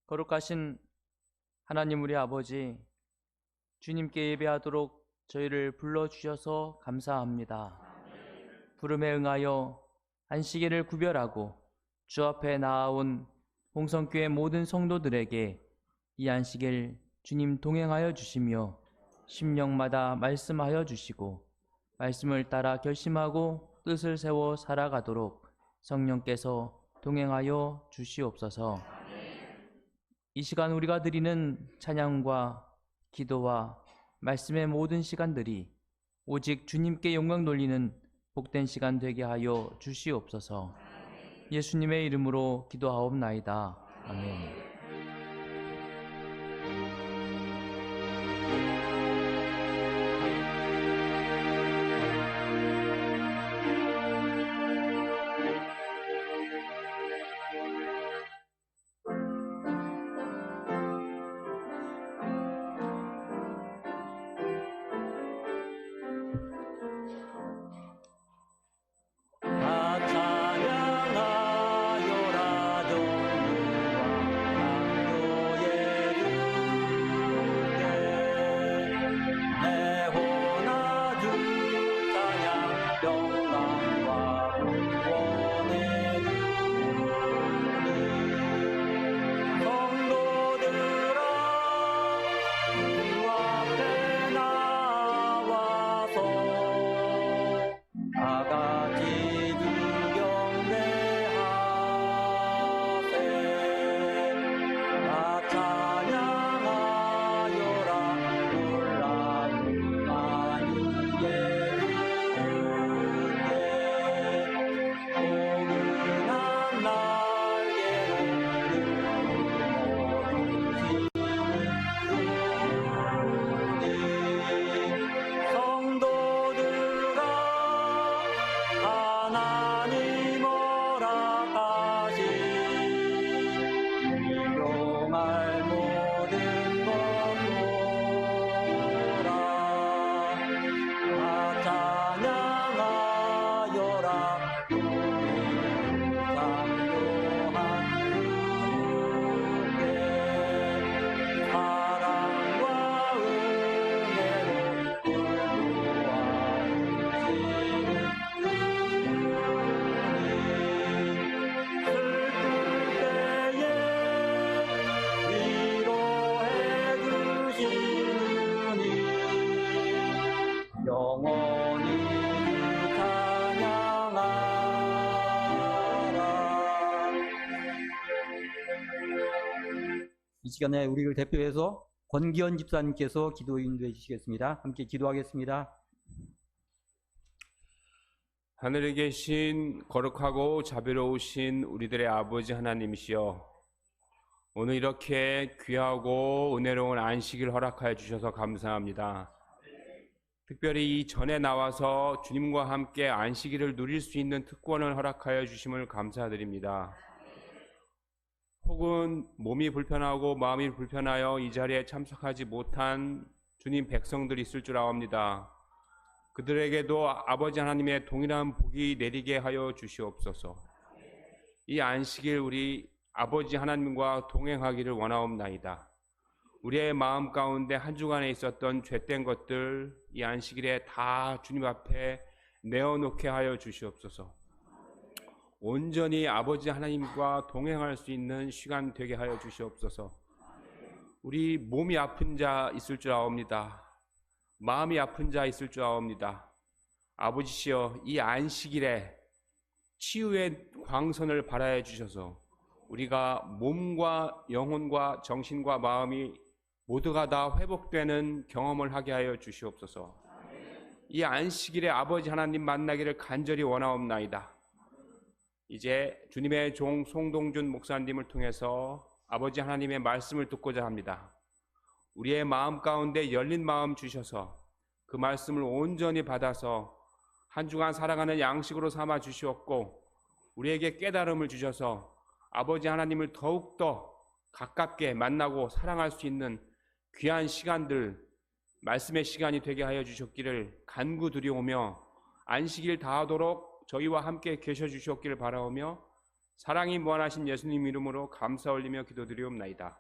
거룩하신 하나님 우리 아버지, 주님께 예배하도록 저희를 불러주셔서 감사합니다. 부름에 응하여 안식일을 구별하고 주 앞에 나아온 홍성교회 모든 성도들에게 이 안식일 주님 동행하여 주시며 심령마다 말씀하여 주시고 말씀을 따라 결심하고 뜻을 세워 살아가도록 성령께서 동행하여 주시옵소서. 이 시간 우리가 드리는 찬양과 기도와 말씀의 모든 시간들이 오직 주님께 영광 돌리는 복된 시간 되게 하여 주시옵소서. 예수님의 이름으로 기도하옵나이다. 아멘. 이 시간에 우리를 대표해서 권기현 집사님께서 기도 인도해 주시겠습니다. 함께 기도하겠습니다. 하늘에 계신 거룩하고 자비로우신 우리들의 아버지 하나님이시여, 오늘 이렇게 귀하고 은혜로운 안식일 허락하여 주셔서 감사합니다. 특별히 이 전에 나와서 주님과 함께 안식일을 누릴 수 있는 특권을 허락하여 주심을 감사드립니다. 혹은 몸이 불편하고 마음이 불편하여 이 자리에 참석하지 못한 주님 백성들이 있을 줄 아옵니다. 그들에게도 아버지 하나님의 동일한 복이 내리게 하여 주시옵소서. 이 안식일 우리 아버지 하나님과 동행하기를 원하옵나이다. 우리의 마음 가운데 한 주간에 있었던 죄된 것들 이 안식일에 다 주님 앞에 내어놓게 하여 주시옵소서. 온전히 아버지 하나님과 동행할 수 있는 시간 되게 하여 주시옵소서. 우리 몸이 아픈 자 있을 줄 아옵니다. 마음이 아픈 자 있을 줄 아옵니다. 아버지시여, 이 안식일에 치유의 광선을 발하여 주셔서 우리가 몸과 영혼과 정신과 마음이 모두가 다 회복되는 경험을 하게 하여 주시옵소서. 이 안식일에 아버지 하나님 만나기를 간절히 원하옵나이다. 이제 주님의 종 송동준 목사님을 통해서 아버지 하나님의 말씀을 듣고자 합니다. 우리의 마음 가운데 열린 마음 주셔서 그 말씀을 온전히 받아서 한 주간 살아가는 양식으로 삼아 주시옵고, 우리에게 깨달음을 주셔서 아버지 하나님을 더욱더 가깝게 만나고 사랑할 수 있는 귀한 시간들, 말씀의 시간이 되게 하여 주셨기를 간구드리오며, 안식일 다하도록 저희와 함께 계셔 주시옵기를 바라오며 사랑이 무한하신 예수님 이름으로 감사 올리며 기도드리옵나이다.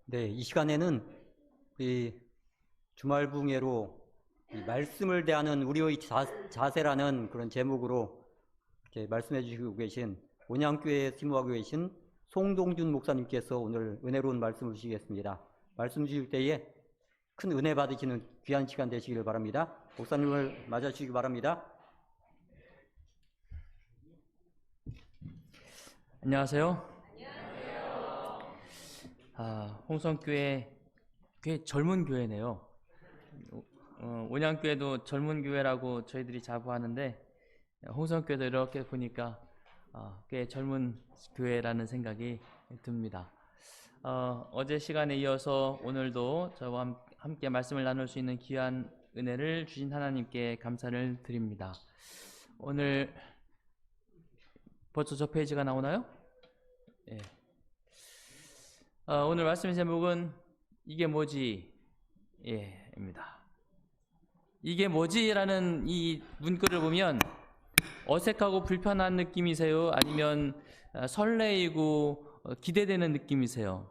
네, 이 시간에는 이 주말 부흥회로 이 말씀을 대하는 우리의 자세라는 그런 제목으로 이렇게 말씀해 주시고 계신 온양교회에 심호하고 계신 송동준 목사님께서 오늘 은혜로운 말씀을 주시겠습니다. 말씀 주실 때에 큰 은혜 받으시는 귀한 시간 되시기를 바랍니다. 목사님을 맞아 주시기 바랍니다. 안녕하세요. 홍성교회 꽤 젊은 교회네요. 온양교회도 젊은 교회라고 저희들이 자부하는데 홍성교회도 이렇게 보니까 꽤 젊은 교회라는 생각이 듭니다. 어제 시간에 이어서 오늘도 저와 함께 말씀을 나눌 수 있는 귀한 은혜를 주신 하나님께 감사를 드립니다. 오늘 벌써 저 페이지가 나오나요? 예. 오늘 말씀의 제목은 이게 뭐지? 예, 입니다. 이게 뭐지라는 이 문구를 보면 어색하고 불편한 느낌이세요? 아니면 설레이고 기대되는 느낌이세요?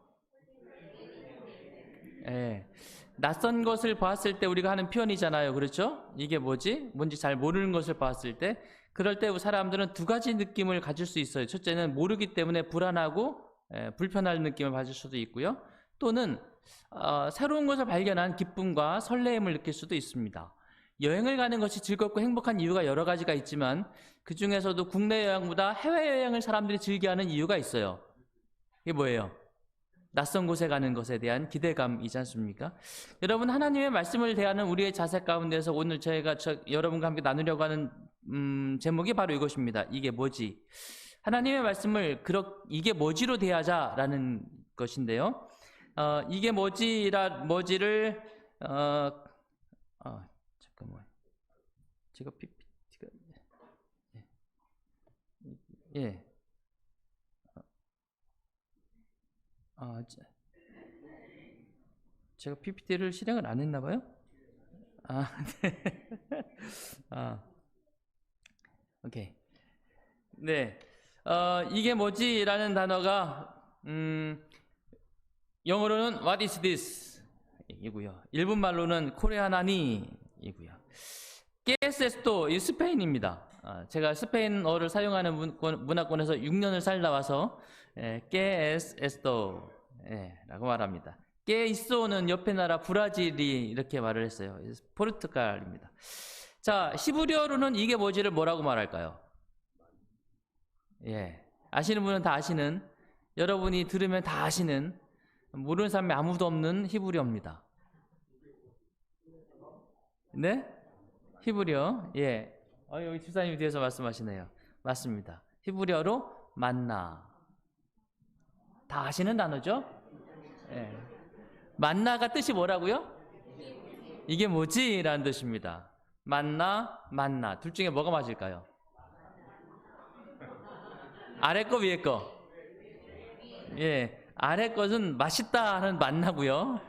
예. 낯선 것을 봤을 때 우리가 하는 표현이잖아요. 그렇죠? 이게 뭐지? 뭔지 잘 모르는 것을 봤을 때 그럴 때 사람들은 두 가지 느낌을 가질 수 있어요. 첫째는 모르기 때문에 불안하고 불편한 느낌을 가질 수도 있고요. 또는 새로운 것을 발견한 기쁨과 설레임을 느낄 수도 있습니다. 여행을 가는 것이 즐겁고 행복한 이유가 여러 가지가 있지만 그 중에서도 국내 여행보다 해외여행을 사람들이 즐겨하는 이유가 있어요. 이게 뭐예요? 낯선 곳에 가는 것에 대한 기대감이지 않습니까? 여러분, 하나님의 말씀을 대하는 우리의 자세 가운데서 오늘 저희가 여러분과 함께 나누려고 하는 제목이 바로 이것입니다. 이게 뭐지? 하나님의 말씀을 이게 뭐지로 대하자라는 것인데요. 이게 뭐지를 잠깐만. 제가 PPT가 예. 제가 PPT를 실행을 안 했나 봐요? 네. 오케이. 네. 이게 뭐지라는 단어가 영어로는 What is this? 이고요. 일본 말로는 코레아나니 이고요. 깨세스토 이 스페인입니다. 제가 스페인어를 사용하는 문화권에서 6년을 살다 와서 깨에스토 라고 말합니다. 깨이소는 옆에 나라 브라질이 이렇게 말을 했어요. 포르투갈입니다. 자, 히브리어로는 이게 뭐지를 뭐라고 말할까요? 예, 아시는 분은 다 아시는, 여러분이 들으면 다 아시는, 모르는 사람이 아무도 없는 히브리어입니다. 네? 히브리어. 예. 여기 집사님이 뒤에서 말씀하시네요. 맞습니다. 히브리어로 만나. 다 아시는 단어죠? 예. 만나가 뜻이 뭐라고요? 이게 뭐지? 라는 뜻입니다. 만나. 둘 중에 뭐가 맞을까요? 아래 거, 위에 거? 예. 아래 것은 맛있다 하는 만나고요.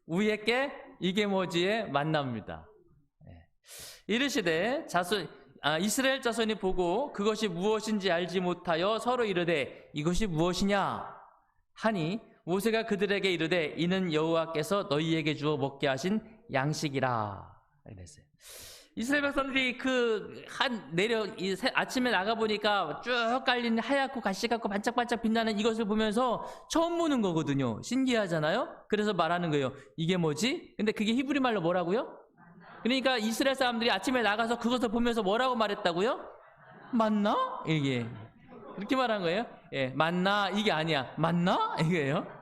위에 게 이게 뭐지의 만납니다. 예. 이르시되 이스라엘 자손이 보고 그것이 무엇인지 알지 못하여 서로 이르되 이것이 무엇이냐 하니 모세가 그들에게 이르되 이는 여호와께서 너희에게 주어 먹게 하신 양식이라 이랬어요. 이스라엘 백성들이 아침에 나가 보니까 쭉 깔린 하얗고 가시 같고 반짝반짝 빛나는 이것을 보면서 처음 보는 거거든요. 신기하잖아요. 그래서 말하는 거예요. 이게 뭐지? 근데 그게 히브리 말로 뭐라고요? 그러니까 이스라엘 사람들이 아침에 나가서 그것을 보면서 뭐라고 말했다고요? 맞나? 이게 그렇게 말한 거예요. 예, 맞나? 이게 아니야. 맞나? 이게요.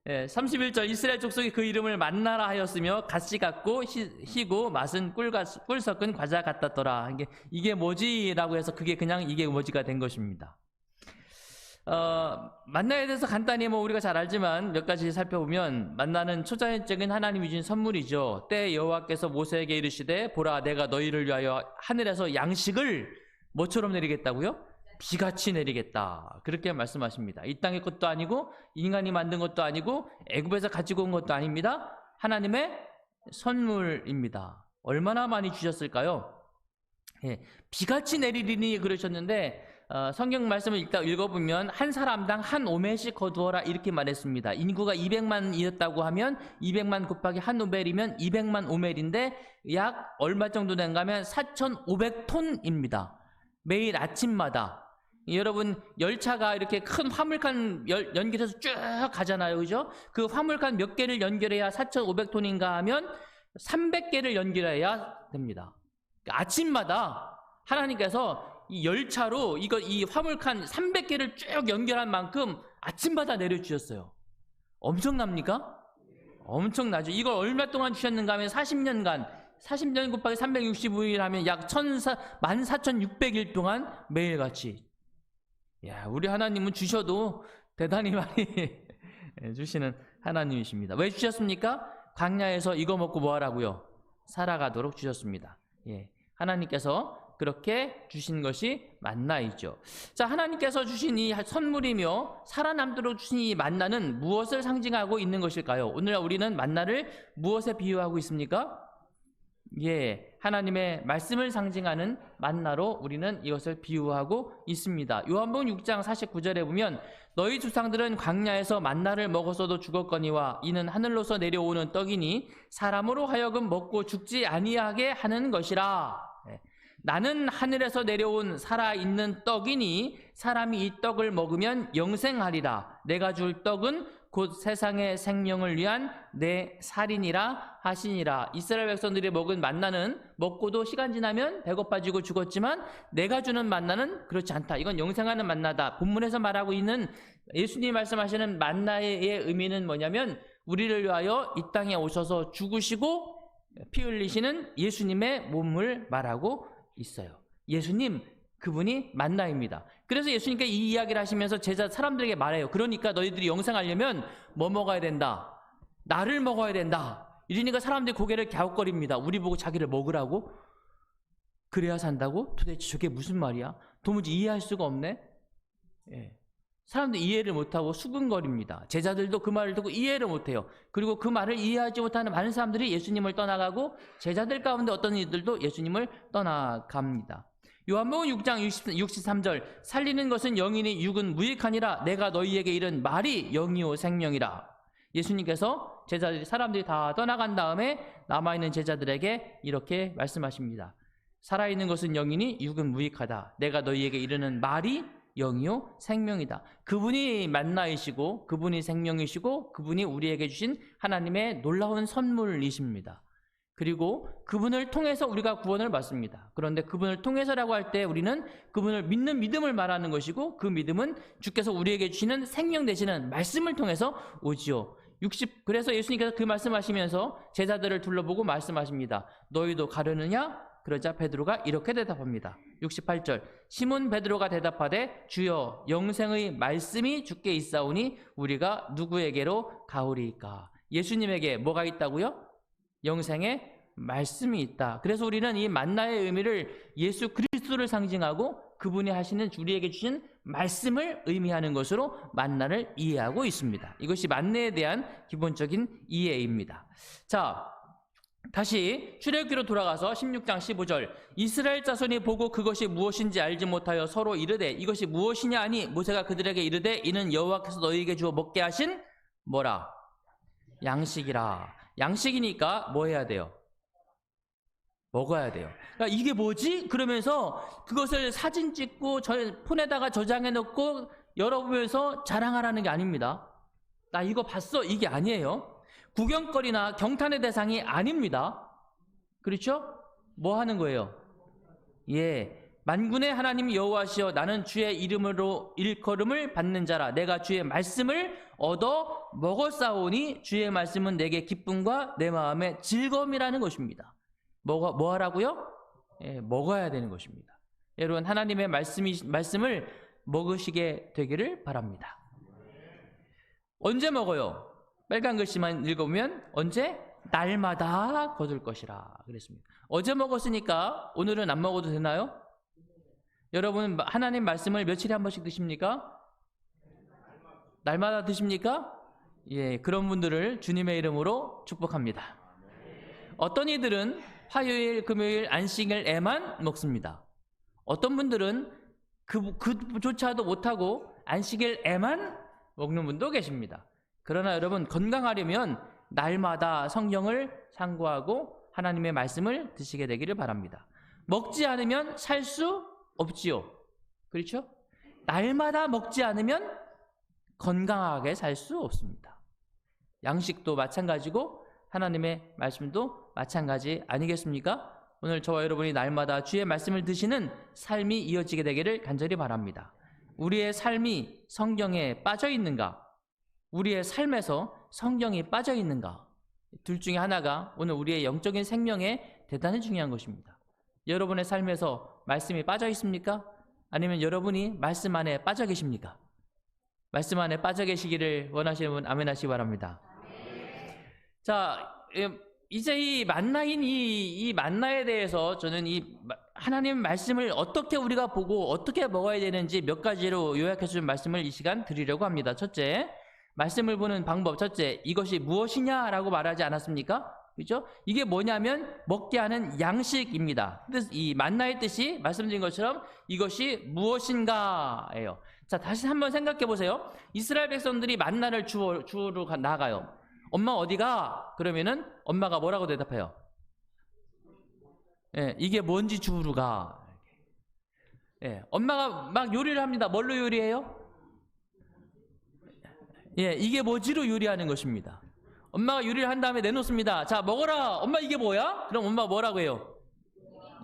예, 31절 이스라엘 족속이 그 이름을 만나라 하였으며 갓씨 같고 희고 맛은 꿀 섞은 과자 같았더라. 이게 뭐지라고 해서 그게 그냥 이게 뭐지가 된 것입니다. 만나에 대해서 간단히 우리가 잘 알지만 몇 가지 살펴보면 만나는 초자연적인 하나님이 주신 선물이죠. 때 여호와께서 모세에게 이르시되 보라 내가 너희를 위하여 하늘에서 양식을 뭐처럼 내리겠다고요? 비같이 내리겠다. 그렇게 말씀하십니다. 이 땅의 것도 아니고 인간이 만든 것도 아니고 애굽에서 가지고 온 것도 아닙니다. 하나님의 선물입니다. 얼마나 많이 주셨을까요? 예, 비같이 내리리니 그러셨는데 성경 말씀을 읽어보면 한 사람당 한 오멜씩 거두어라 이렇게 말했습니다. 인구가 200만이었다고 하면 200만 곱하기 한 오멜이면 200만 오멜인데 약 얼마 정도 된가 하면 4,500톤입니다. 매일 아침마다. 여러분 열차가 이렇게 큰 화물칸 연결해서 쭉 가잖아요. 그죠? 그 화물칸 몇 개를 연결해야 4,500톤인가 하면 300개를 연결해야 됩니다. 아침마다 하나님께서 이 열차로 이 화물칸 300개를 쭉 연결한 만큼 아침마다 내려주셨어요. 엄청납니까? 엄청나죠. 이걸 얼마 동안 주셨는가 하면 40년간 40년 곱하기 365일 하면 약 14,600일 동안 매일같이. 야, 우리 하나님은 주셔도 대단히 많이 주시는 하나님이십니다. 왜 주셨습니까? 광야에서 이거 먹고 뭐 하라고요? 살아가도록 주셨습니다. 예, 하나님께서 그렇게 주신 것이 만나이죠. 자, 하나님께서 주신 이 선물이며 살아남도록 주신 이 만나는 무엇을 상징하고 있는 것일까요? 오늘 우리는 만나를 무엇에 비유하고 있습니까? 예, 하나님의 말씀을 상징하는 만나로 우리는 이것을 비유하고 있습니다. 요한복음 6장 49절에 보면 너희 조상들은 광야에서 만나를 먹었어도 죽었거니와 이는 하늘로서 내려오는 떡이니 사람으로 하여금 먹고 죽지 아니하게 하는 것이라. 나는 하늘에서 내려온 살아있는 떡이니 사람이 이 떡을 먹으면 영생하리라. 내가 줄 떡은 곧 세상의 생명을 위한 내 살이니라 하시니라. 이스라엘 백성들이 먹은 만나는 먹고도 시간 지나면 배고파지고 죽었지만 내가 주는 만나는 그렇지 않다. 이건 영생하는 만나다. 본문에서 말하고 있는 예수님이 말씀하시는 만나의 의미는 뭐냐면 우리를 위하여 이 땅에 오셔서 죽으시고 피 흘리시는 예수님의 몸을 말하고 있어요. 예수님, 그분이 만나입니다. 그래서 예수님께 이 이야기를 하시면서 사람들에게 말해요. 그러니까 너희들이 영생하려면 뭐 먹어야 된다? 나를 먹어야 된다. 이러니까 사람들이 고개를 갸웃거립니다. 우리 보고 자기를 먹으라고? 그래야 산다고? 도대체 저게 무슨 말이야? 도무지 이해할 수가 없네. 예. 사람들이 이해를 못하고 수근거립니다. 제자들도 그 말을 듣고 이해를 못해요. 그리고 그 말을 이해하지 못하는 많은 사람들이 예수님을 떠나가고 제자들 가운데 어떤 이들도 예수님을 떠나갑니다. 요한복음 6장 63절 살리는 것은 영이니 육은 무익하니라. 내가 너희에게 이른 말이 영이요 생명이라. 예수님께서 사람들이 다 떠나간 다음에 남아있는 제자들에게 이렇게 말씀하십니다. 살아있는 것은 영이니 육은 무익하다. 내가 너희에게 이르는 말이 영이요 생명이다. 그분이 만나이시고 그분이 생명이시고 그분이 우리에게 주신 하나님의 놀라운 선물이십니다. 그리고 그분을 통해서 우리가 구원을 받습니다. 그런데 그분을 통해서라고 할 때 우리는 그분을 믿는 믿음을 말하는 것이고 그 믿음은 주께서 우리에게 주시는 생명 되시는 말씀을 통해서 오지요. 그래서 예수님께서 그 말씀하시면서 제자들을 둘러보고 말씀하십니다. 너희도 가려느냐? 그러자 베드로가 이렇게 대답합니다. 68절 시몬 베드로가 대답하되 주여 영생의 말씀이 주께 있사오니 우리가 누구에게로 가오리이까. 예수님에게 뭐가 있다고요? 영생의 말씀이 있다. 그래서 우리는 이 만나의 의미를 예수 그리스도를 상징하고 그분이 하시는 우리에게 주신 말씀을 의미하는 것으로 만나를 이해하고 있습니다. 이것이 만나에 대한 기본적인 이해입니다. 자, 다시 출애굽기로 돌아가서 16장 15절 이스라엘 자손이 보고 그것이 무엇인지 알지 못하여 서로 이르되 이것이 무엇이냐 하니 모세가 그들에게 이르되 이는 여호와께서 너희에게 주어 먹게 하신 뭐라? 양식이라. 양식이니까 뭐 해야 돼요? 먹어야 돼요. 그러니까 이게 뭐지? 그러면서 그것을 사진 찍고 폰에다가 저장해 놓고 열어보면서 자랑하라는 게 아닙니다. 나 이거 봤어. 이게 아니에요. 구경거리나 경탄의 대상이 아닙니다. 그렇죠? 뭐 하는 거예요? 예, 만군의 하나님 여호와시여 나는 주의 이름으로 일컬음을 받는 자라. 내가 주의 말씀을 얻어 먹었사오니 주의 말씀은 내게 기쁨과 내 마음의 즐거움이라는 것입니다. 뭐 하라고요? 예, 먹어야 되는 것입니다. 여러분 하나님의 말씀을 먹으시게 되기를 바랍니다. 언제 먹어요? 빨간 글씨만 읽어보면 언제? 날마다 거둘 것이라 그랬습니다. 어제 먹었으니까 오늘은 안 먹어도 되나요? 여러분 하나님 말씀을 며칠에 한 번씩 드십니까? 날마다 드십니까? 예, 그런 분들을 주님의 이름으로 축복합니다. 어떤 이들은 화요일, 금요일, 안식일에만 먹습니다. 어떤 분들은 그조차도 못하고 안식일에만 먹는 분도 계십니다. 그러나 여러분, 건강하려면 날마다 성경을 상고하고 하나님의 말씀을 드시게 되기를 바랍니다. 먹지 않으면 살 수 없지요. 그렇죠? 날마다 먹지 않으면 건강하게 살 수 없습니다. 양식도 마찬가지고 하나님의 말씀도 마찬가지 아니겠습니까? 오늘 저와 여러분이 날마다 주의 말씀을 드시는 삶이 이어지게 되기를 간절히 바랍니다. 우리의 삶이 성경에 빠져 있는가? 우리의 삶에서 성경이 빠져 있는가? 둘 중에 하나가 오늘 우리의 영적인 생명에 대단히 중요한 것입니다. 여러분의 삶에서 말씀이 빠져 있습니까? 아니면 여러분이 말씀 안에 빠져 계십니까? 말씀 안에 빠져 계시기를 원하시는 분 아멘 하시기 바랍니다. 자, 이제 이 만나인 이 만나에 대해서 저는 이 하나님 말씀을 어떻게 우리가 보고 어떻게 먹어야 되는지 몇 가지로 요약해 준 말씀을 이 시간 드리려고 합니다. 첫째, 말씀을 보는 방법. 첫째, 이것이 무엇이냐라고 말하지 않았습니까? 그렇죠? 이게 뭐냐면 먹게 하는 양식입니다. 이 만나의 뜻이 말씀드린 것처럼 이것이 무엇인가예요. 자, 다시 한번 생각해 보세요. 이스라엘 백성들이 만나를 주우러 나가요. 엄마 어디가? 그러면은 엄마가 뭐라고 대답해요? 예, 이게 뭔지 주우러 가. 예, 엄마가 막 요리를 합니다. 뭘로 요리해요? 예, 이게 뭐지로 요리하는 것입니다. 엄마가 요리를 한 다음에 내놓습니다. 자, 먹어라. 엄마 이게 뭐야? 그럼 엄마가 뭐라고 해요?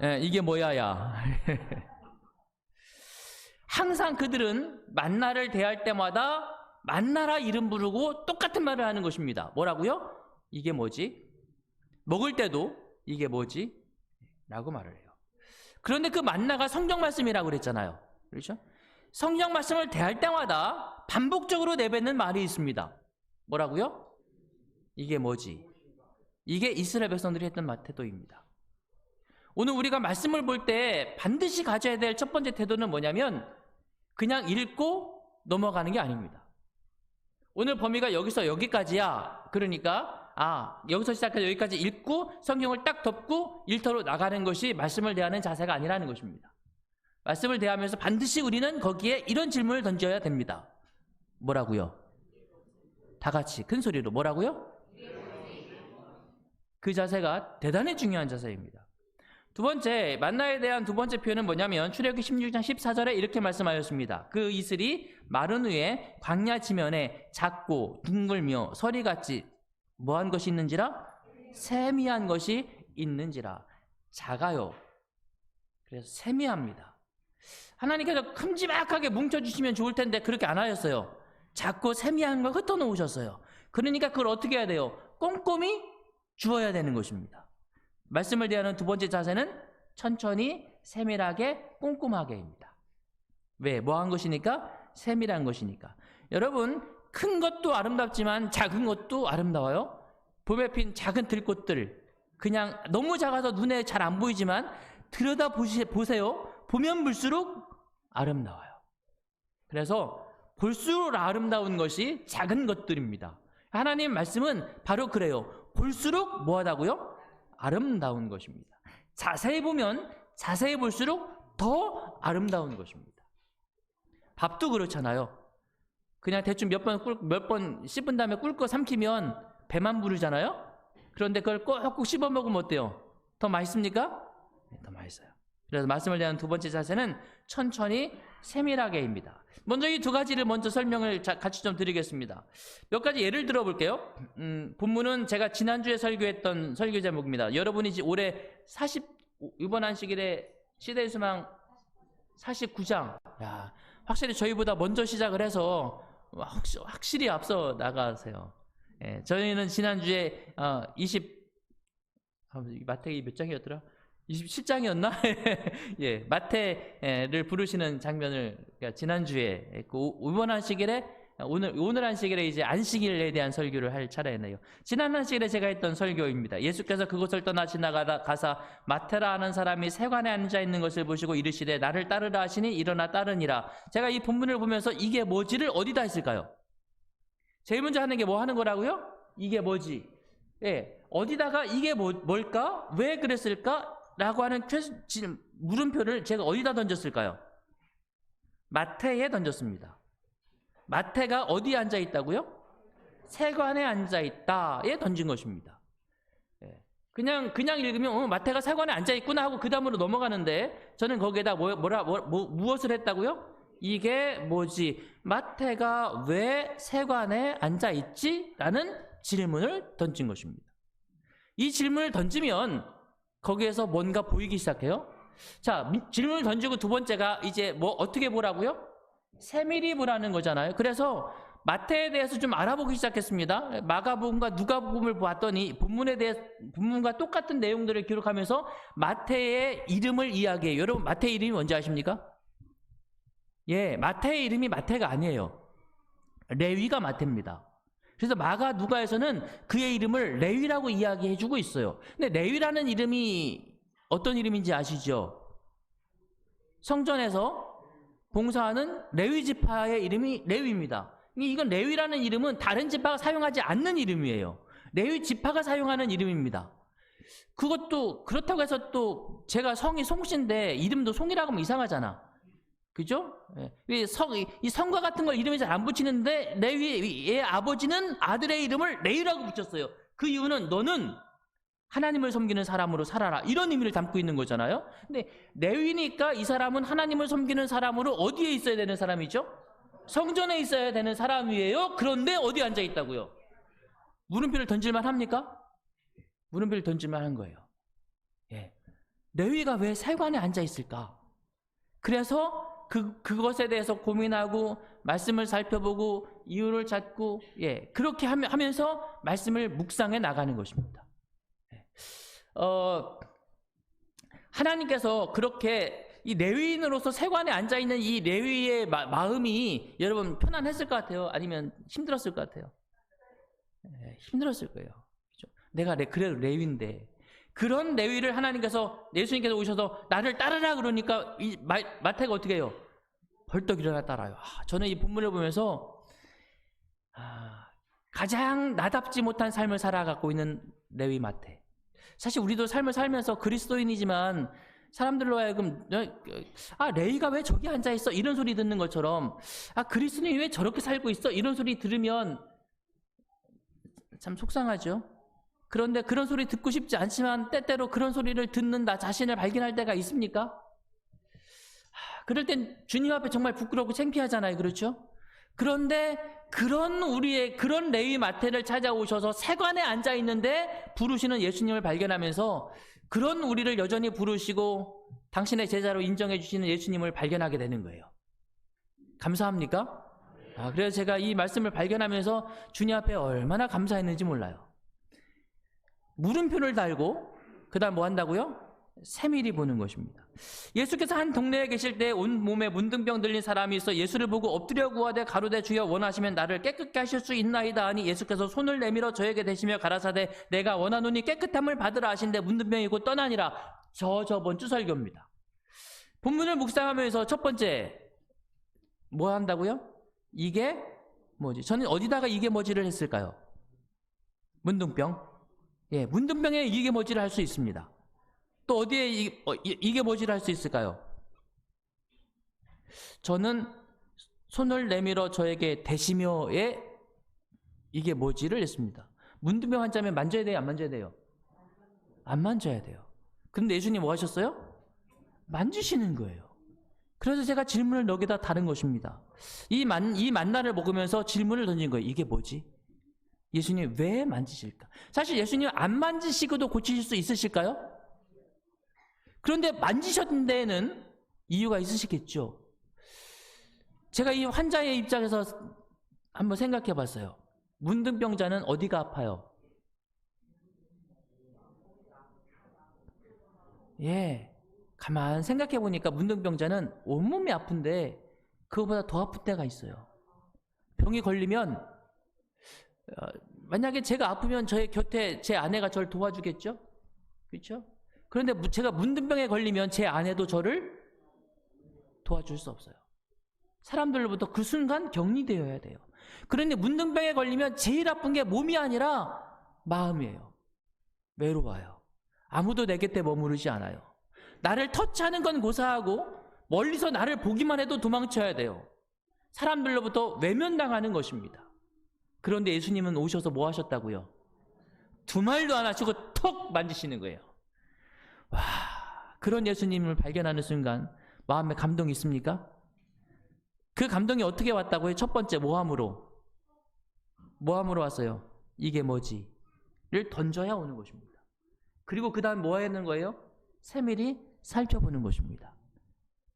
예, 이게 뭐야야. 항상 그들은 만나를 대할 때마다 만나라 이름 부르고 똑같은 말을 하는 것입니다. 뭐라고요? 이게 뭐지? 먹을 때도 이게 뭐지? 라고 말을 해요. 그런데 그 만나가 성경 말씀이라고 그랬잖아요. 그렇죠? 성경 말씀을 대할 때마다 반복적으로 내뱉는 말이 있습니다. 뭐라고요? 이게 뭐지? 이게 이스라엘 백성들이 했던 태도입니다. 오늘 우리가 말씀을 볼 때 반드시 가져야 될 첫 번째 태도는 뭐냐면 그냥 읽고 넘어가는 게 아닙니다. 오늘 범위가 여기서 여기까지야. 그러니까 여기서 시작해서 여기까지 읽고 성경을 딱 덮고 일터로 나가는 것이 말씀을 대하는 자세가 아니라는 것입니다. 말씀을 대하면서 반드시 우리는 거기에 이런 질문을 던져야 됩니다. 뭐라고요? 다 같이 큰 소리로 뭐라고요? 그 자세가 대단히 중요한 자세입니다. 두 번째, 만나에 대한 두 번째 표현은 뭐냐면 출애굽기 16장 14절에 이렇게 말씀하였습니다. 그 이슬이 마른 후에 광야 지면에 작고 둥글며 서리같이 뭐한 것이 있는지라? 세미한 것이 있는지라. 작아요. 그래서 세미합니다. 하나님께서 큼지막하게 뭉쳐주시면 좋을 텐데 그렇게 안 하셨어요. 작고 세미한 걸 흩어놓으셨어요. 그러니까 그걸 어떻게 해야 돼요? 꼼꼼히 주어야 되는 것입니다. 말씀을 대하는 두 번째 자세는 천천히 세밀하게 꼼꼼하게입니다. 왜? 뭐 한 것이니까? 세밀한 것이니까. 여러분, 큰 것도 아름답지만 작은 것도 아름다워요. 봄에 핀 작은 들꽃들, 그냥 너무 작아서 눈에 잘 안 보이지만 들여다 보세요. 보면 볼수록 아름다워요. 그래서 볼수록 아름다운 것이 작은 것들입니다. 하나님 말씀은 바로 그래요. 볼수록 뭐하다고요? 아름다운 것입니다. 자세히 보면 자세히 볼수록 더 아름다운 것입니다. 밥도 그렇잖아요. 그냥 대충 몇 번 씹은 다음에 꿀꺽 삼키면 배만 부르잖아요. 그런데 그걸 꼭꼭 씹어 먹으면 어때요? 더 맛있습니까? 네, 더 맛있어요. 그래서 말씀을 대하는 두 번째 자세는 천천히 세밀하게입니다. 먼저 이 두 가지를 먼저 설명을 같이 좀 드리겠습니다. 몇 가지 예를 들어 볼게요. 본문은 제가 지난주에 설교했던 설교 제목입니다. 여러분이 올해 이번 안식일에 시대의 수망 49장. 야, 확실히 저희보다 먼저 시작을 해서 확실히 앞서 나가세요. 예, 저희는 지난주에 마태기 몇 장이었더라? 27장이었나? 예, 마태를 부르시는 장면을 지난주에 했고, 이번 안식일에 오늘 안식일에 이제 안식일에 대한 설교를 할 차례네요. 지난 안식일에 제가 했던 설교입니다. 예수께서 그곳을 떠나 가사 마태라 하는 사람이 세관에 앉아 있는 것을 보시고 이르시되 나를 따르라 하시니 일어나 따르니라. 제가 이 본문을 보면서 이게 뭐지를 어디다 했을까요? 제일 먼저 하는 게 뭐 하는 거라고요? 이게 뭐지? 예, 어디다가 이게 뭘까? 왜 그랬을까? 라고 하는 물음표를 제가 어디다 던졌을까요? 마태에 던졌습니다. 마태가 어디에 앉아 있다고요? 세관에 앉아 있다에 던진 것입니다. 예. 그냥 읽으면 마태가 세관에 앉아 있구나 하고 그 다음으로 넘어가는데 저는 거기에다 무엇을 했다고요? 이게 뭐지? 마태가 왜 세관에 앉아 있지? 라는 질문을 던진 것입니다. 이 질문을 던지면 거기에서 뭔가 보이기 시작해요. 자, 질문을 던지고 두 번째가 이제 뭐 어떻게 보라고요? 세밀히 보라는 거잖아요. 그래서 마태에 대해서 좀 알아보기 시작했습니다. 마가복음과 누가복음을 봤더니 본문과 똑같은 내용들을 기록하면서 마태의 이름을 이야기해요. 여러분 마태의 이름이 뭔지 아십니까? 예, 마태의 이름이 마태가 아니에요. 레위가 마태입니다. 그래서 마가 누가에서는 그의 이름을 레위라고 이야기해주고 있어요. 근데 레위라는 이름이 어떤 이름인지 아시죠? 성전에서 봉사하는 레위 지파의 이름이 레위입니다. 이건 레위라는 이름은 다른 지파가 사용하지 않는 이름이에요. 레위 지파가 사용하는 이름입니다. 그것도 그렇다고 해서 또 제가 성이 송씨인데 이름도 송이라고 하면 이상하잖아. 그죠? 이 성과 같은 걸 이름에 잘 안 붙이는데 레위의 아버지는 아들의 이름을 레위라고 붙였어요. 그 이유는 너는 하나님을 섬기는 사람으로 살아라, 이런 의미를 담고 있는 거잖아요. 근데 레위니까 이 사람은 하나님을 섬기는 사람으로 어디에 있어야 되는 사람이죠? 성전에 있어야 되는 사람이에요. 그런데 어디에 앉아 있다고요? 물음표를 던질만 합니까? 물음표를 던질만 한 거예요. 예. 레위가 왜 세관에 앉아 있을까? 그래서 그것에 대해서 고민하고 말씀을 살펴보고 이유를 찾고, 예, 그렇게 하면서 말씀을 묵상해 나가는 것입니다. 하나님께서 그렇게 이 레위인으로서 세관에 앉아 있는 이 레위의 마음이 여러분 편안했을 것 같아요? 아니면 힘들었을 것 같아요? 예, 힘들었을 거예요. 그렇죠? 내가 그래도 레위인데, 그런 레위를 하나님께서, 예수님께서 오셔서 나를 따르라 그러니까 마태가 어떻게 해요? 벌떡 일어나 따라요. 저는 이 본문을 보면서 가장 나답지 못한 삶을 살아가고 있는 레위 마태. 사실 우리도 삶을 살면서 그리스도인이지만 사람들로 하여금 레위가 왜 저기 앉아있어? 이런 소리 듣는 것처럼 그리스도인이 왜 저렇게 살고 있어? 이런 소리 들으면 참 속상하죠. 그런데 그런 소리 듣고 싶지 않지만 때때로 그런 소리를 듣는 나 자신을 발견할 때가 있습니까? 그럴 땐 주님 앞에 정말 부끄럽고 창피하잖아요. 그렇죠? 그런데 그런 레위 마태를 찾아오셔서 세관에 앉아 있는데 부르시는 예수님을 발견하면서 그런 우리를 여전히 부르시고 당신의 제자로 인정해 주시는 예수님을 발견하게 되는 거예요. 감사합니까? 그래서 제가 이 말씀을 발견하면서 주님 앞에 얼마나 감사했는지 몰라요. 물음표를 달고 그 다음 뭐 한다고요? 세밀히 보는 것입니다. 예수께서 한 동네에 계실 때 온 몸에 문둥병 들린 사람이 있어 예수를 보고 엎드려 구하되 가로되 주여 원하시면 나를 깨끗게 하실 수 있나이다 하니 예수께서 손을 내밀어 저에게 대시며 가라사대 내가 원하노니 깨끗함을 받으라 하신데 문둥병이 곧 떠나니라. 저번 주 설교입니다. 본문을 묵상하면서 첫 번째 뭐 한다고요? 이게 뭐지? 저는 어디다가 이게 뭐지를 했을까요? 문둥병. 예, 문둥병에 이게 뭐지를 할 수 있습니다. 또 어디에 이게 뭐지를 할 수 있을까요? 저는 손을 내밀어 저에게 대시며에 이게 뭐지를 했습니다. 문둥병 환자면 만져야 돼요? 안 만져야 돼요? 안 만져야 돼요. 근데 예수님 뭐 하셨어요? 만지시는 거예요. 그래서 제가 질문을 여기다 다른 것입니다. 이 만나를 먹으면서 질문을 던진 거예요. 이게 뭐지? 예수님 왜 만지실까? 사실 예수님 안 만지시고도 고치실 수 있으실까요? 그런데 만지셨는 데에는 이유가 있으시겠죠. 제가 이 환자의 입장에서 한번 생각해 봤어요. 문둥병자는 어디가 아파요? 예, 가만 생각해 보니까 문둥병자는 온몸이 아픈데 그거보다 더 아픈 때가 있어요. 병이 걸리면 만약에 제가 아프면 저의 곁에 제 아내가 저를 도와주겠죠? 그렇죠? 그런데 제가 문둥병에 걸리면 제 아내도 저를 도와줄 수 없어요. 사람들로부터 그 순간 격리되어야 돼요. 그런데 문둥병에 걸리면 제일 아픈 게 몸이 아니라 마음이에요. 외로워요. 아무도 내 곁에 머무르지 않아요. 나를 터치하는 건 고사하고 멀리서 나를 보기만 해도 도망쳐야 돼요. 사람들로부터 외면당하는 것입니다. 그런데 예수님은 오셔서 뭐 하셨다고요? 두 말도 안 하시고 톡 만지시는 거예요. 와, 그런 예수님을 발견하는 순간 마음에 감동이 있습니까? 그 감동이 어떻게 왔다고요? 첫 번째 모함으로. 모함으로 왔어요. 이게 뭐지? 를 던져야 오는 것입니다. 그리고 그 다음 뭐 하는 거예요? 세밀히 살펴보는 것입니다.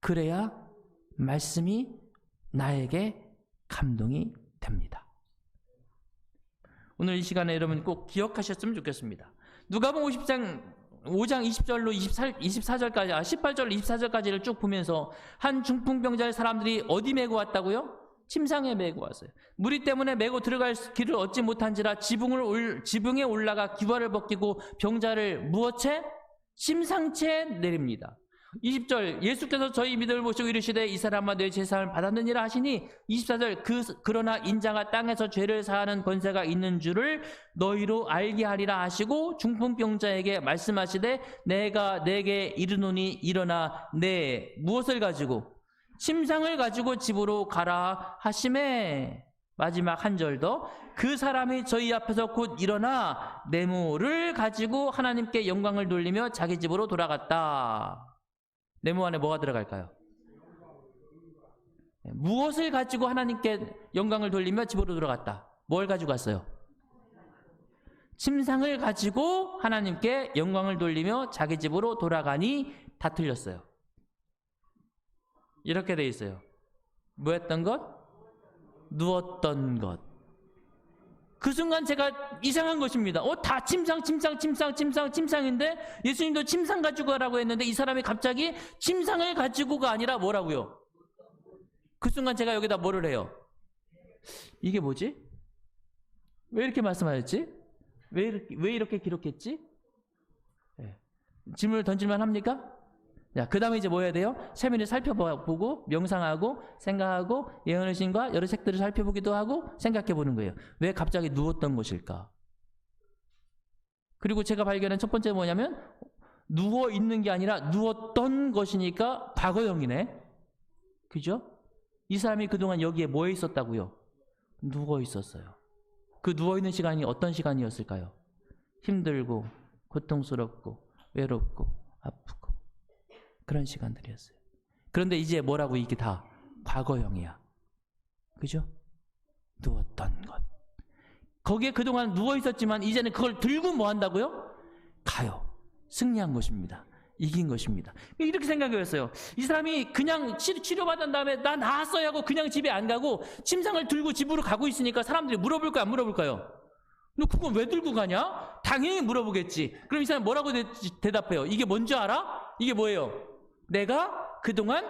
그래야 말씀이 나에게 감동이 됩니다. 오늘 이 시간에 여러분 꼭 기억하셨으면 좋겠습니다. 누가복음 5장 20절로 24절까지, 18절로 24절까지를 쭉 보면서 한 중풍병자의 사람들이 어디 메고 왔다고요? 침상에 메고 왔어요. 무리 때문에 메고 들어갈 길을 얻지 못한지라 지붕에 올라가 기와를 벗기고 병자를 무엇에? 침상채 내립니다. 20절 예수께서 저희 믿음을 보시고 이르시되 이 사람아 내 죄사함을 받았느니라 하시니 24절 그러나 인자가 땅에서 죄를 사하는 권세가 있는 줄을 너희로 알게 하리라 하시고 중풍병자에게 말씀하시되 내가 내게 이르노니 일어나 내 무엇을 가지고 침상을 가지고 집으로 가라 하시매 마지막 한 절 더 그 사람이 저희 앞에서 곧 일어나 내모를 가지고 하나님께 영광을 돌리며 자기 집으로 돌아갔다. 네모 안에 뭐가 들어갈까요? 무엇을 가지고 하나님께 영광을 돌리며 집으로 돌아갔다. 뭘 가지고 갔어요? 침상을 가지고 하나님께 영광을 돌리며 자기 집으로 돌아가니 다 틀렸어요. 이렇게 돼 있어요. 뭐 했던 것? 누웠던 것. 그 순간 제가 이상한 것입니다. 다 침상인데 예수님도 침상 가지고 가라고 했는데 이 사람이 갑자기 침상을 가지고가 아니라 뭐라고요? 그 순간 제가 여기다 뭐를 해요? 이게 뭐지? 왜 이렇게 말씀하셨지? 왜 이렇게 기록했지? 네. 질문을 던질만 합니까? 자, 그 다음에 이제 뭐 해야 돼요? 세밀히 살펴보고 명상하고 생각하고 예언의 신과 여러 책들을 살펴보기도 하고 생각해 보는 거예요. 왜 갑자기 누웠던 것일까? 그리고 제가 발견한 첫 번째 뭐냐면 누워 있는 게 아니라 누웠던 것이니까 과거형이네. 그죠? 이 사람이 그동안 여기에 뭐 있었다고요? 누워 있었어요. 그 누워 있는 시간이 어떤 시간이었을까요? 힘들고 고통스럽고 외롭고 아프고 그런 시간들이었어요. 그런데 이제 뭐라고 이게 다 과거형이야. 그죠? 누웠던 것. 거기에 그동안 누워 있었지만 이제는 그걸 들고 뭐 한다고요? 가요. 승리한 것입니다. 이긴 것입니다. 이렇게 생각했어요. 이 사람이 그냥 치료받은 다음에 나 나았어요 하고 그냥 집에 안 가고 침상을 들고 집으로 가고 있으니까 사람들이 물어볼까요? 안 물어볼까요? 너 그건 왜 들고 가냐? 당연히 물어보겠지. 그럼 이 사람이 뭐라고 대답해요? 이게 뭔지 알아? 이게 뭐예요? 내가 그동안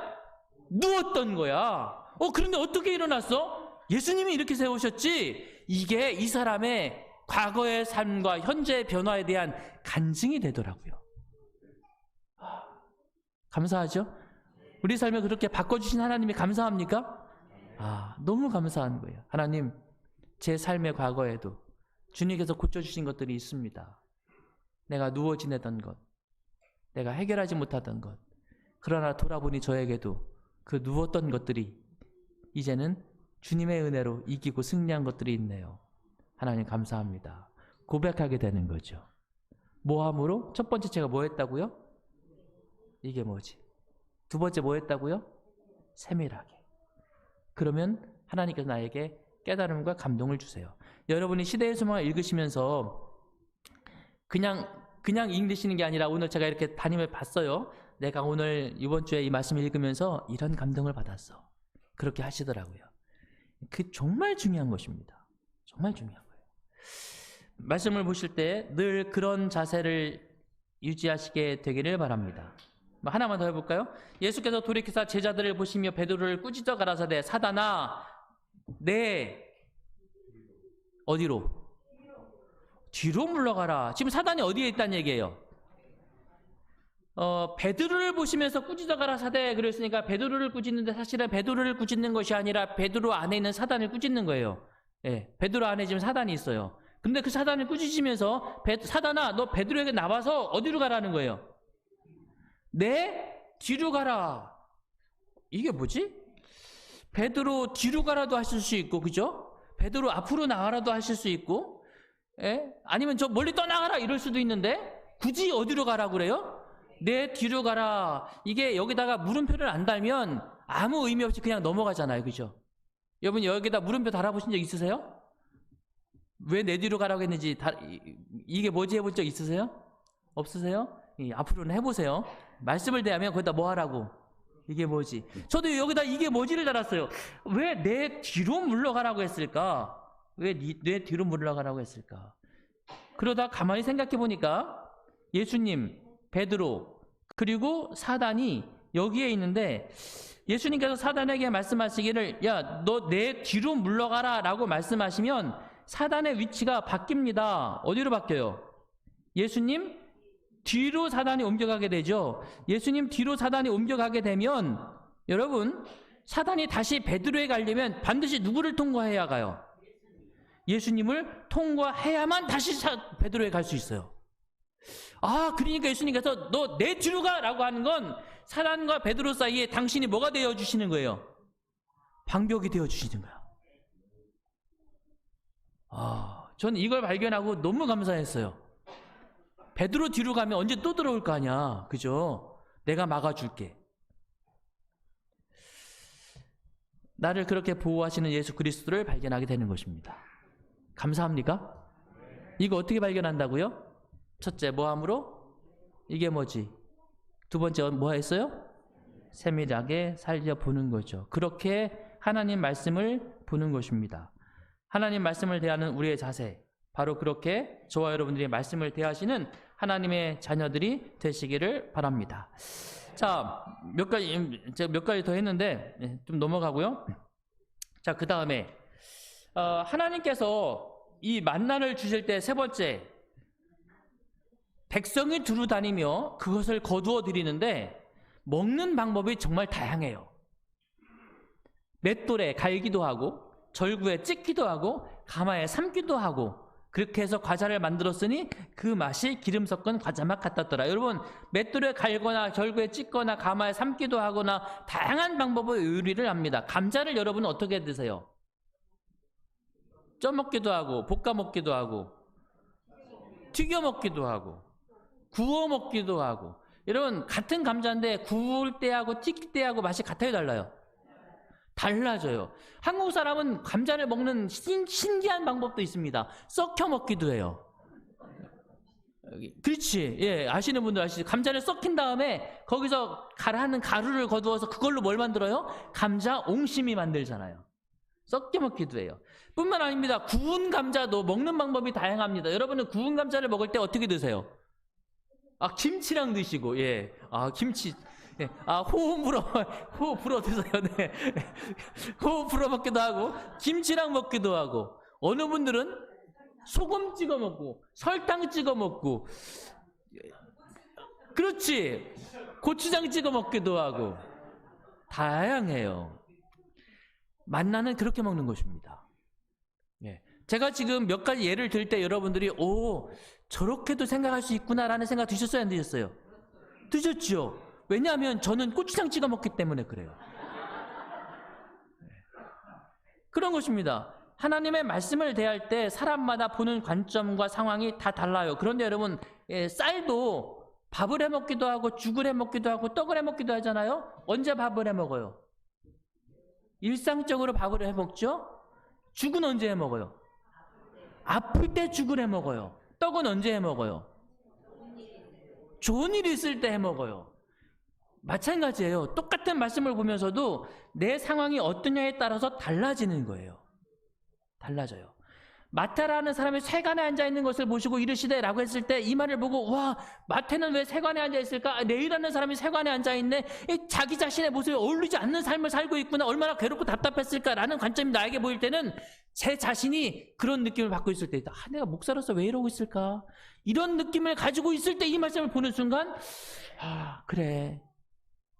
누웠던 거야. 그런데 어떻게 일어났어? 예수님이 이렇게 세우셨지. 이게 이 사람의 과거의 삶과 현재의 변화에 대한 간증이 되더라고요. 감사하죠? 우리 삶을 그렇게 바꿔주신 하나님이 감사합니까? 너무 감사한 거예요. 하나님, 제 삶의 과거에도 주님께서 고쳐주신 것들이 있습니다. 내가 누워 지내던 것, 내가 해결하지 못하던 것, 그러나 돌아보니 저에게도 그 누웠던 것들이 이제는 주님의 은혜로 이기고 승리한 것들이 있네요. 하나님 감사합니다. 고백하게 되는 거죠. 모함으로 첫 번째 제가 뭐 했다고요? 이게 뭐지? 두 번째 뭐 했다고요? 세밀하게. 그러면 하나님께서 나에게 깨달음과 감동을 주세요. 여러분이 시대의 소망을 읽으시면서 그냥 읽으시는 게 아니라 오늘 제가 이렇게 담임을 봤어요. 내가 오늘 이번 주에 이 말씀을 읽으면서 이런 감동을 받았어. 그렇게 하시더라고요. 그게 정말 중요한 것입니다. 정말 중요한 거예요. 말씀을 보실 때 늘 그런 자세를 유지하시게 되기를 바랍니다. 하나만 더 해볼까요? 예수께서 돌이키사 제자들을 보시며 베드로를 꾸짖어 가라사대 사단아 내 어디로? 뒤로 물러가라. 지금 사단이 어디에 있다는 얘기예요? 베드로를 보시면서 꾸짖어 가라사대 그랬으니까 베드로를 꾸짖는데 사실은 베드로를 꾸짖는 것이 아니라 베드로 안에 있는 사단을 꾸짖는 거예요. 예, 베드로 안에 지금 사단이 있어요. 근데 그 사단을 꾸짖으면서 사단아 너 베드로에게 나와서 어디로 가라는 거예요? 내 뒤로 가라. 이게 뭐지? 베드로 뒤로 가라도 하실 수 있고, 그죠? 베드로 앞으로 나가라도 하실 수 있고, 예? 아니면 저 멀리 떠나가라 이럴 수도 있는데 굳이 어디로 가라고 그래요? 내 뒤로 가라. 이게 여기다가 물음표를 안 달면 아무 의미 없이 그냥 넘어가잖아요, 그죠? 여러분 여기다 물음표 달아보신 적 있으세요? 왜 내 뒤로 가라고 했는지 이게 뭐지 해본 적 있으세요? 없으세요? 앞으로는 해보세요. 말씀을 대하면 거기다 뭐 하라고? 이게 뭐지? 저도 여기다 이게 뭐지를 달았어요. 왜 내 뒤로 물러가라고 했을까? 왜 내 뒤로 물러가라고 했을까? 그러다 가만히 생각해 보니까 예수님, 베드로, 그리고 사단이 여기에 있는데 예수님께서 사단에게 말씀하시기를 야, 너 내 뒤로 물러가라 라고 말씀하시면 사단의 위치가 바뀝니다. 어디로 바뀌어요? 예수님 뒤로 사단이 옮겨가게 되죠. 예수님 뒤로 사단이 옮겨가게 되면 여러분 사단이 다시 베드로에 가려면 반드시 누구를 통과해야 가요? 예수님을 통과해야만 다시 베드로에 갈 수 있어요. 아, 그러니까 예수님께서 너 내 뒤로 가라고 하는 건 사단과 베드로 사이에 당신이 뭐가 되어 주시는 거예요? 방벽이 되어 주시는 거야. 아, 저는 이걸 발견하고 너무 감사했어요. 베드로 뒤로 가면 언제 또 들어올 거 아니야, 그죠? 내가 막아줄게. 나를 그렇게 보호하시는 예수 그리스도를 발견하게 되는 것입니다. 감사합니까? 이거 어떻게 발견한다고요? 첫째, 뭐함으로? 이게 뭐지? 두 번째, 뭐 했어요? 세밀하게 살펴보는 거죠. 그렇게 하나님 말씀을 보는 것입니다. 하나님 말씀을 대하는 우리의 자세, 바로 그렇게 저와 여러분들이 말씀을 대하시는 하나님의 자녀들이 되시기를 바랍니다. 자, 몇 가지 더 했는데 좀 넘어가고요. 자, 그 다음에 하나님께서 이 만나를 주실 때 세 번째, 백성이 두루 다니며 그것을 거두어 드리는데 먹는 방법이 정말 다양해요. 맷돌에 갈기도 하고 절구에 찍기도 하고 가마에 삶기도 하고 그렇게 해서 과자를 만들었으니 그 맛이 기름 섞은 과자 맛 같았더라. 여러분 맷돌에 갈거나 절구에 찍거나 가마에 삶기도 하거나 다양한 방법의 요리를 합니다. 감자를 여러분은 어떻게 드세요? 쪄 먹기도 하고 볶아 먹기도 하고 튀겨 먹기도 하고 구워 먹기도 하고. 여러분 같은 감자인데 구울 때하고 튀길 때하고 맛이 같아요, 달라요? 달라져요. 한국 사람은 감자를 먹는 신기한 방법도 있습니다. 썩혀 먹기도 해요. 그렇지. 예, 아시는 분들 아시죠? 감자를 썩힌 다음에 거기서 가라는 가루를 거두어서 그걸로 뭘 만들어요? 감자 옹심이 만들잖아요. 썩혀 먹기도 해요. 뿐만 아닙니다. 구운 감자도 먹는 방법이 다양합니다. 여러분은 구운 감자를 먹을 때 어떻게 드세요? 아, 김치랑 드시고, 예. 아, 김치. 예. 아, 호흡 불어 드세요. 네. 호흡 불어 먹기도 하고, 김치랑 먹기도 하고, 어느 분들은 소금 찍어 먹고, 설탕 찍어 먹고, 그렇지. 고추장 찍어 먹기도 하고, 다양해요. 만나는 그렇게 먹는 것입니다. 예. 제가 지금 몇 가지 예를 들 때 여러분들이, 오, 저렇게도 생각할 수 있구나라는 생각 드셨어요, 안 드셨어요? 드셨죠? 왜냐하면 저는 고추장 찍어 먹기 때문에 그래요. 그런 것입니다. 하나님의 말씀을 대할 때 사람마다 보는 관점과 상황이 다 달라요. 그런데 여러분, 쌀도 밥을 해 먹기도 하고 죽을 해 먹기도 하고 떡을 해 먹기도 하잖아요. 언제 밥을 해 먹어요? 일상적으로 밥을 해 먹죠? 죽은 언제 해 먹어요? 아플 때 죽을 해 먹어요. 떡은 언제 해 먹어요? 좋은 일이 있을 때 해 먹어요. 마찬가지예요. 똑같은 말씀을 보면서도 내 상황이 어떠냐에 따라서 달라지는 거예요. 달라져요. 마태라는 사람이 세관에 앉아있는 것을 보시고 이르시되 라고 했을 때 이 말을 보고 와, 마태는 왜 세관에 앉아있을까? 레위라는 사람이 세관에 앉아있네. 자기 자신의 모습에 어울리지 않는 삶을 살고 있구나. 얼마나 괴롭고 답답했을까라는 관점이 나에게 보일 때는 제 자신이 그런 느낌을 받고 있을 때 아, 내가 목사로서 왜 이러고 있을까? 이런 느낌을 가지고 있을 때 이 말씀을 보는 순간 아, 그래.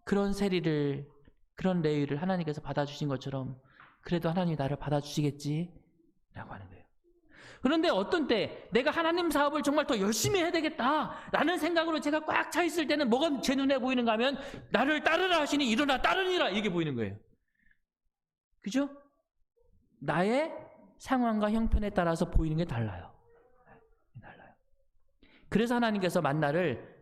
그런 세리를, 그런 레위를 하나님께서 받아주신 것처럼 그래도 하나님이 나를 받아주시겠지? 라고 하는 거예요. 그런데 어떤 때 내가 하나님 사업을 정말 더 열심히 해야 되겠다라는 생각으로 제가 꽉 차 있을 때는 뭐가 제 눈에 보이는가 하면 나를 따르라 하시니 일어나 따르니라 이게 보이는 거예요. 그죠? 나의 상황과 형편에 따라서 보이는 게 달라요. 달라요. 그래서 하나님께서 만나를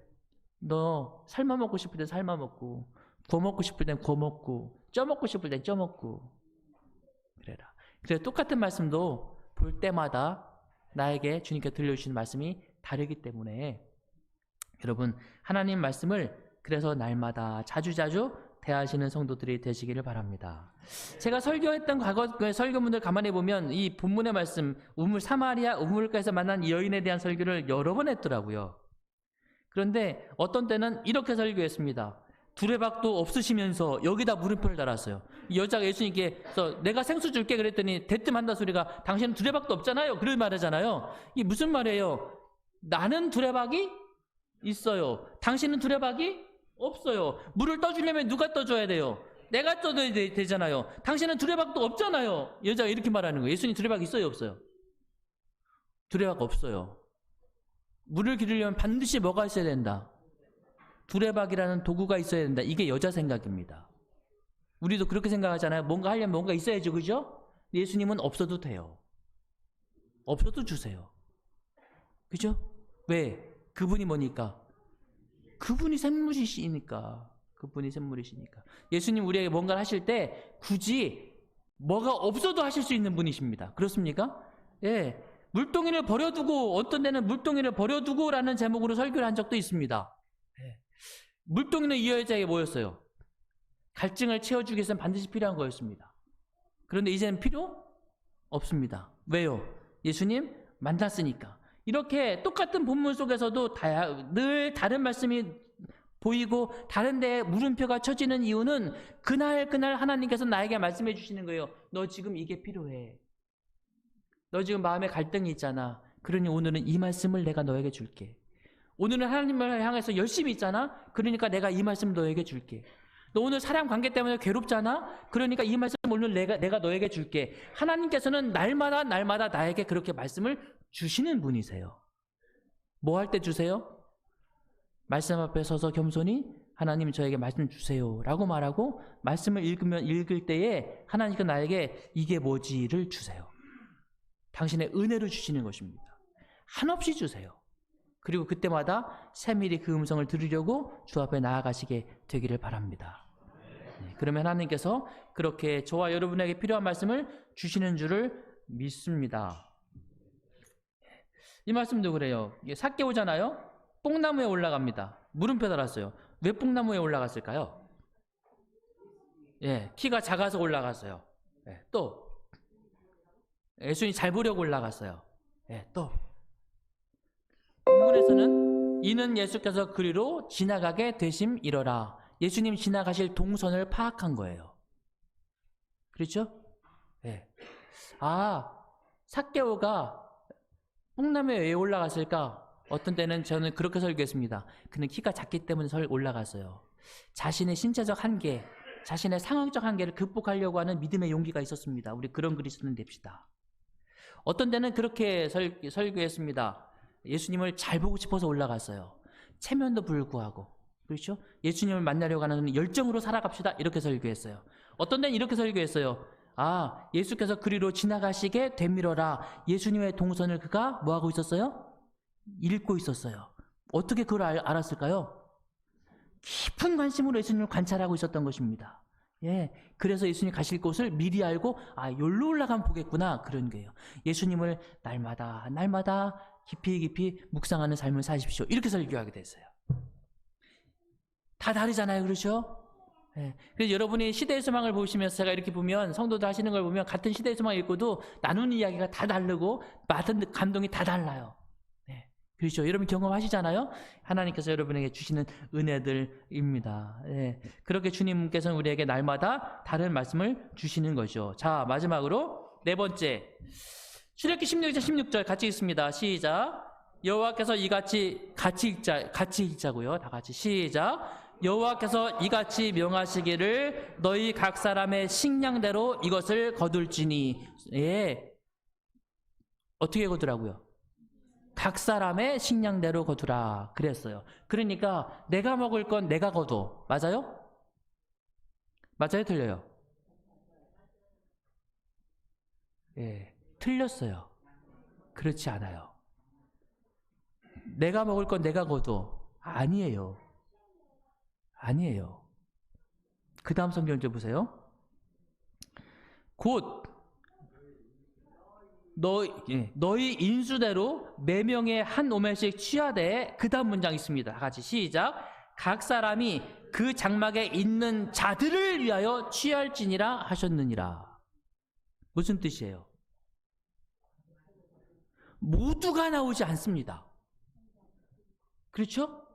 너 삶아 먹고 싶을 때 삶아 먹고 구워 먹고 싶을 땐 구워 먹고 쪄 먹고 싶을 땐 쪄 먹고 그래라. 그래서 똑같은 말씀도 볼 때마다 나에게 주님께 들려주시는 말씀이 다르기 때문에 여러분 하나님 말씀을 그래서 날마다 자주자주 대하시는 성도들이 되시기를 바랍니다. 제가 설교했던 과거 설교문들 가만히 보면 이 본문의 말씀 사마리아 우물가에서 만난 이 여인에 대한 설교를 여러 번 했더라고요. 그런데 어떤 때는 이렇게 설교했습니다. 두레박도 없으시면서 여기다 물음표를 달았어요. 이 여자가 예수님께서 내가 생수 줄게 그랬더니 대뜸 한다 소리가 당신은 두레박도 없잖아요. 그런 말이잖아요. 이게 무슨 말이에요? 나는 두레박이 있어요. 당신은 두레박이 없어요. 물을 떠주려면 누가 떠줘야 돼요? 내가 떠줘야 되잖아요. 당신은 두레박도 없잖아요. 여자가 이렇게 말하는 거예요. 예수님 두레박 있어요? 없어요? 두레박 없어요. 물을 기르려면 반드시 뭐가 있어야 된다? 두레박이라는 도구가 있어야 된다. 이게 여자 생각입니다. 우리도 그렇게 생각하잖아요. 뭔가 하려면 뭔가 있어야죠. 그죠? 예수님은 없어도 돼요. 없어도 주세요. 그죠? 왜? 그분이 뭐니까? 그분이 샘물이시니까. 그분이 샘물이시니까. 예수님 우리에게 뭔가를 하실 때 굳이 뭐가 없어도 하실 수 있는 분이십니다. 그렇습니까? 예. 물동이를 버려두고 어떤 데는 물동이를 버려두고라는 제목으로 설교를 한 적도 있습니다. 예. 물동이는 이 여자에게 뭐였어요? 갈증을 채워주기 위해서는 반드시 필요한 거였습니다. 그런데 이제는 필요 없습니다. 왜요? 예수님 만났으니까. 이렇게 똑같은 본문 속에서도 늘 다른 말씀이 보이고 다른 데에 물음표가 쳐지는 이유는 그날 하나님께서 나에게 말씀해 주시는 거예요. 너 지금 이게 필요해. 너 지금 마음에 갈등이 있잖아. 그러니 오늘은 이 말씀을 내가 너에게 줄게. 오늘은 하나님을 향해서 열심히 있잖아. 그러니까 내가 이 말씀을 너에게 줄게. 너 오늘 사람 관계 때문에 괴롭잖아. 그러니까 이 말씀 오늘 내가 너에게 줄게. 하나님께서는 날마다 나에게 그렇게 말씀을 주시는 분이세요. 뭐 할 때 주세요? 말씀 앞에 서서 겸손히 하나님 저에게 말씀 주세요 라고 말하고 말씀을 읽을 때에 하나님께서 나에게 이게 뭐지를 주세요. 당신의 은혜로 주시는 것입니다. 한없이 주세요. 그리고 그때마다 세밀히 그 음성을 들으려고 주 앞에 나아가시게 되기를 바랍니다. 네, 그러면 하나님께서 그렇게 저와 여러분에게 필요한 말씀을 주시는 줄을 믿습니다. 이 말씀도 그래요. 삭개 오잖아요. 뽕나무에 올라갑니다. 물음표 달았어요. 왜 뽕나무에 올라갔을까요? 예, 키가 작아서 올라갔어요. 예, 또 예수님 잘 보려고 올라갔어요. 예, 또 본문에서는 이는 예수께서 그리로 지나가게 되심이러라. 예수님 지나가실 동선을 파악한 거예요. 그렇죠? 예. 삭개오가 뽕나무에 왜 올라갔을까? 어떤 때는 저는 그렇게 설교했습니다. 그는 키가 작기 때문에 올라갔어요. 자신의 신체적 한계, 자신의 상황적 한계를 극복하려고 하는 믿음의 용기가 있었습니다. 우리 그런 그리스도는 됩시다. 어떤 때는 그렇게 설교했습니다. 예수님을 잘 보고 싶어서 올라갔어요. 체면도 불구하고. 그렇죠? 예수님을 만나려고 하는 열정으로 살아갑시다. 이렇게 설교했어요. 어떤 데는 이렇게 설교했어요. 예수께서 그리로 지나가시게 되밀어라. 예수님의 동선을 그가 뭐하고 있었어요? 읽고 있었어요. 어떻게 그걸 알았을까요? 깊은 관심으로 예수님을 관찰하고 있었던 것입니다. 예, 그래서 예수님 가실 곳을 미리 알고 여기로 올라가면 보겠구나 그런 거예요. 예수님을 날마다 깊이 묵상하는 삶을 사십시오. 이렇게 설교하게 됐어요. 다 다르잖아요. 그렇죠? 예, 그래서 여러분이 시대의 소망을 보시면서 제가 이렇게 보면 성도들 하시는 걸 보면 같은 시대의 소망을 읽고도 나누는 이야기가 다 다르고 받은 감동이 다 달라요. 그렇죠. 여러분 경험하시잖아요. 하나님께서 여러분에게 주시는 은혜들입니다. 예. 그렇게 주님께서는 우리에게 날마다 다른 말씀을 주시는 거죠. 자, 마지막으로 네 번째 출애굽기 16장 16절 같이 읽습니다. 시작. 여호와께서 이같이 같이 읽자고요. 다 같이 시작. 여호와께서 이같이 명하시기를 너희 각 사람의 식량대로 이것을 거둘지니. 예. 어떻게 거두라고요? 각 사람의 식량대로 거두라 그랬어요. 그러니까 내가 먹을 건 내가 거둬. 맞아요? 맞아요? 틀려요? 예, 틀렸어요. 그렇지 않아요. 내가 먹을 건 내가 거둬. 아니에요. 아니에요. 그 다음 성경 좀 보세요. 곧 너희 인수대로 4명의 한 오멜씩 취하되, 그 다음 문장 있습니다. 다 같이 시작. 각 사람이 그 장막에 있는 자들을 위하여 취할지니라 하셨느니라. 무슨 뜻이에요? 모두가 나오지 않습니다. 그렇죠?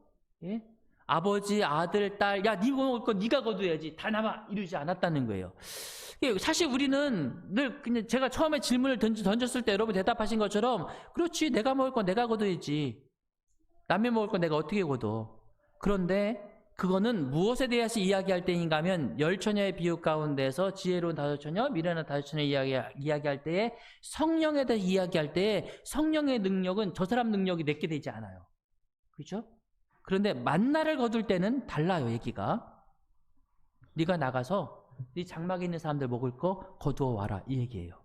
예? 아버지, 아들, 딸, 야, 네 먹을 거 네가 거둬야지, 다 남아, 이러지 않았다는 거예요. 사실 우리는 늘 그냥 제가 처음에 질문을 던졌을 때 여러분 대답하신 것처럼, 그렇지, 내가 먹을 건 내가 거둬야지, 남이 먹을 건 내가 어떻게 거둬. 그런데 그거는 무엇에 대해서 이야기할 때인가 하면, 10처녀의 비유 가운데서 지혜로운 5처녀, 미련한 5처녀 이야기할 때에, 성령에 대해 이야기할 때에 성령의 능력은 저 사람 능력이 내게 되지 않아요. 그렇죠? 그런데 만나를 거둘 때는 달라요. 얘기가. 네가 나가서 네 장막에 있는 사람들 먹을 거 거두어 와라, 이 얘기예요.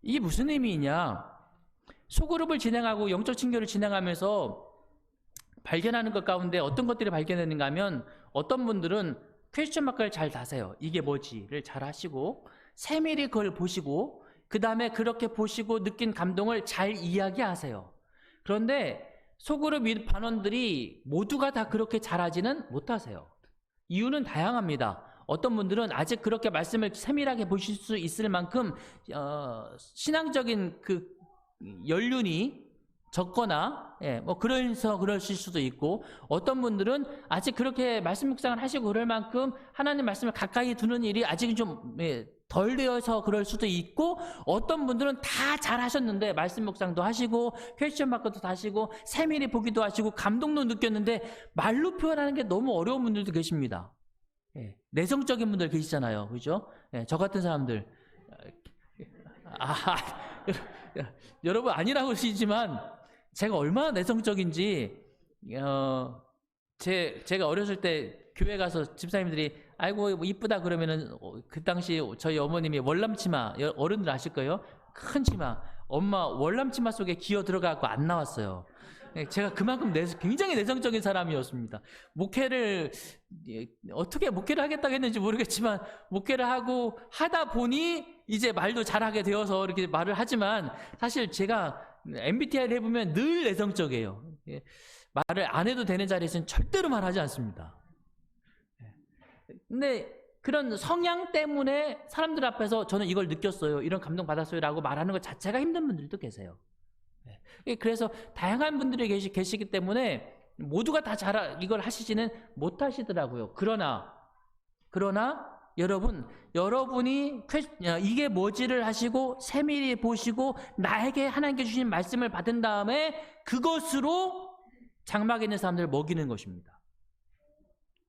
이게 무슨 의미냐? 소그룹을 진행하고 영적 친교를 진행하면서 발견하는 것 가운데 어떤 것들이 발견되는가 하면, 어떤 분들은 퀘스천 마크를 잘 다세요. 이게 뭐지를 잘 하시고, 세밀히 그걸 보시고, 그 다음에 그렇게 보시고 느낀 감동을 잘 이야기하세요. 그런데 소그룹 반원들이 모두가 다 그렇게 잘하지는 못하세요. 이유는 다양합니다. 어떤 분들은 아직 그렇게 말씀을 세밀하게 보실 수 있을 만큼 신앙적인 그 연륜이 적거나, 뭐 그래서 그러실 수도 있고, 어떤 분들은 아직 그렇게 말씀 묵상을 하시고 그럴 만큼 하나님 말씀을 가까이 두는 일이 아직은 좀 덜 되어서 그럴 수도 있고, 어떤 분들은 다 잘하셨는데 말씀 묵상도 하시고 퀘스천 마크도 하시고 세밀히 보기도 하시고 감동도 느꼈는데 말로 표현하는 게 너무 어려운 분들도 계십니다. 내성적인 분들 계시잖아요. 그죠? 저 같은 사람들, 여러분 아니라고 하시지만 제가 얼마나 내성적인지, 제가 어렸을 때 교회 가서 집사님들이 아이고 뭐 이쁘다 그러면은, 그 당시 저희 어머님이 월남치마, 어른들 아실 거예요? 큰 치마, 엄마 월남치마 속에 기어 들어가고 안 나왔어요. 제가 그만큼 굉장히 내성적인 사람이었습니다. 목회를 어떻게 목회를 하겠다고 했는지 모르겠지만, 목회를 하고 하다 보니 이제 말도 잘하게 되어서 이렇게 말을 하지만, 사실 제가 MBTI를 해보면 늘 내성적이에요. 말을 안 해도 되는 자리에서는 절대로 말하지 않습니다. 근데 그런 성향 때문에 사람들 앞에서 저는 이걸 느꼈어요, 이런 감동 받았어요 라고 말하는 것 자체가 힘든 분들도 계세요. 그래서 다양한 분들이 계시기 때문에 모두가 다 이걸 하시지는 못하시더라고요. 그러나 여러분이 이게 뭐지를 하시고 세밀히 보시고 나에게 하나님께 주신 말씀을 받은 다음에 그것으로 장막에 있는 사람들을 먹이는 것입니다.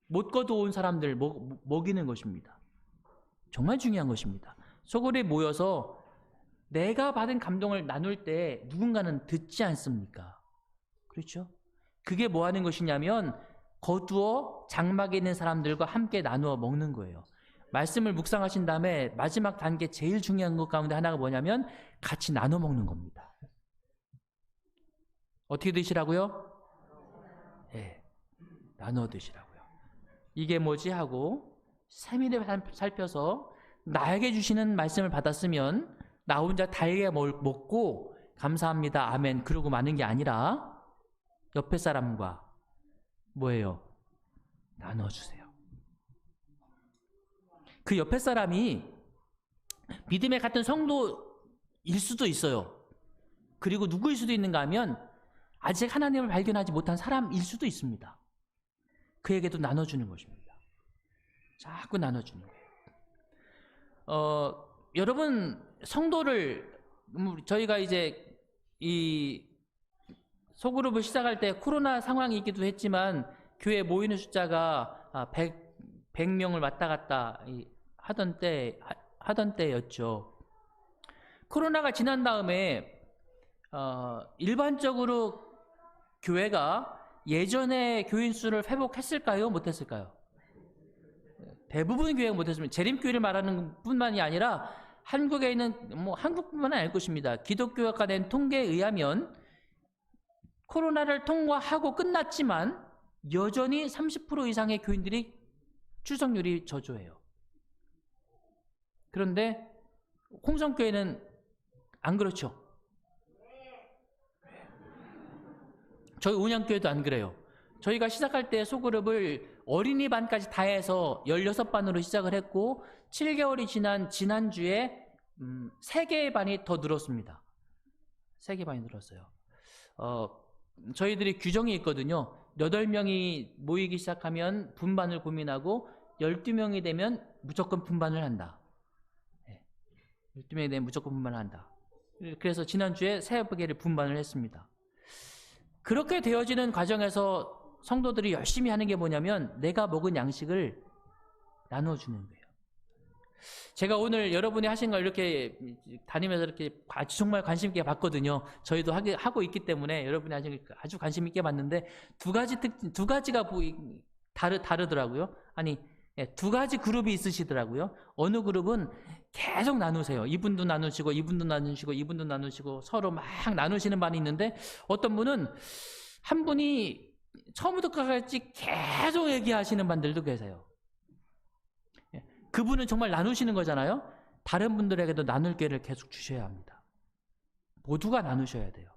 못 거두온 사람들 먹이는 것입니다. 정말 중요한 것입니다. 소그룹에 모여서 내가 받은 감동을 나눌 때 누군가는 듣지 않습니까? 그렇죠? 그게 뭐 하는 것이냐면, 거두어 장막에 있는 사람들과 함께 나누어 먹는 거예요. 말씀을 묵상하신 다음에 마지막 단계 제일 중요한 것 가운데 하나가 뭐냐면, 같이 나눠 먹는 겁니다. 어떻게 드시라고요? 나눠 드시라고요. 이게 뭐지 하고 세밀히 살펴서 나에게 주시는 말씀을 받았으면 나 혼자 달게 먹고 감사합니다, 아멘, 그러고 마는 게 아니라 옆에 사람과 뭐예요? 나눠주세요. 그 옆에 사람이 믿음의 같은 성도일 수도 있어요. 그리고 누구일 수도 있는가 하면 아직 하나님을 발견하지 못한 사람일 수도 있습니다. 그에게도 나눠주는 것입니다. 자꾸 나눠주는 거예요. 여러분, 성도를, 저희가 이제 이 소그룹을 시작할 때 코로나 상황이 있기도 했지만 교회 모이는 숫자가 100명을 왔다 갔다 하던 때였죠. 코로나가 지난 다음에 일반적으로 교회가 예전의 교인 수를 회복했을까요? 못했을까요? 대부분 교회가 못했습니다. 재림교회를 말하는 뿐만이 아니라 한국에 있는 한국뿐만 아닐 것입니다. 기독교가 낸 통계에 의하면 코로나를 통과하고 끝났지만 여전히 30% 이상의 교인들이 출석률이 저조해요. 그런데 홍성교회는 안 그렇죠. 저희 운양교회도 안 그래요. 저희가 시작할 때 소그룹을 어린이반까지 다 해서 16반으로 시작을 했고 7개월이 지난 지난주에 3개의 반이 더 늘었습니다. 3개 반이 늘었어요. 저희들이 규정이 있거든요. 8명이 모이기 시작하면 분반을 고민하고 12명이 되면 무조건 분반을 한다. 12명이 되면 무조건 분반을 한다. 그래서 지난주에 3개를 분반을 했습니다. 그렇게 되어지는 과정에서 성도들이 열심히 하는 게 뭐냐면 내가 먹은 양식을 나눠주는 거예요. 제가 오늘 여러분이 하신 걸 이렇게 다니면서 이렇게 아주 정말 관심 있게 봤거든요. 저희도 하고 있기 때문에 여러분이 아주 관심 있게 봤는데 두 가지가 다르더라고요. 아니, 2가지 그룹이 있으시더라고요. 어느 그룹은 계속 나누세요. 이분도 나누시고 이분도 나누시고 이분도 나누시고 서로 막 나누시는 반이 있는데 어떤 분은 한 분이 처음부터 끝까지 계속 얘기하시는 반들도 계세요. 그분은 정말 나누시는 거잖아요. 다른 분들에게도 나눌 기회를 계속 주셔야 합니다. 모두가 나누셔야 돼요.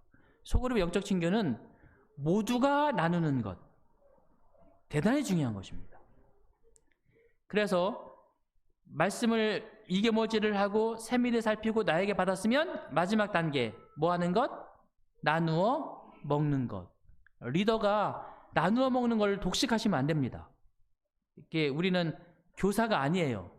소그룹의 영적 친교는 모두가 나누는 것, 대단히 중요한 것입니다. 그래서 말씀을 이게 뭐지를 하고 세밀히 살피고 나에게 받았으면 마지막 단계 뭐 하는 것? 나누어 먹는 것. 리더가 나누어 먹는 걸 독식하시면 안 됩니다. 이게 우리는 교사가 아니에요.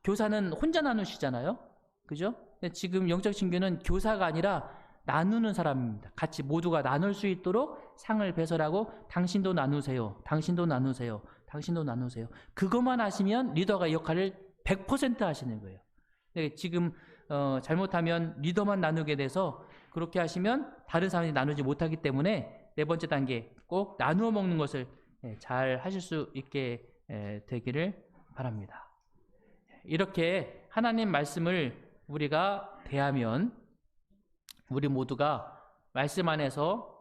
교사는 혼자 나누시잖아요. 그죠? 근데 지금 영적 친교는 교사가 아니라 나누는 사람입니다. 같이 모두가 나눌 수 있도록 상을 배설하고 당신도 나누세요. 당신도 나누세요. 당신도 나누세요. 그것만 하시면 리더가 이 역할을 100% 하시는 거예요. 근데 지금 잘못하면 리더만 나누게 돼서 그렇게 하시면 다른 사람이 나누지 못하기 때문에 4번째 단계 꼭 나누어 먹는 것을 잘 하실 수 있게 되기를 바랍니다. 이렇게 하나님 말씀을 우리가 대하면 우리 모두가 말씀 안에서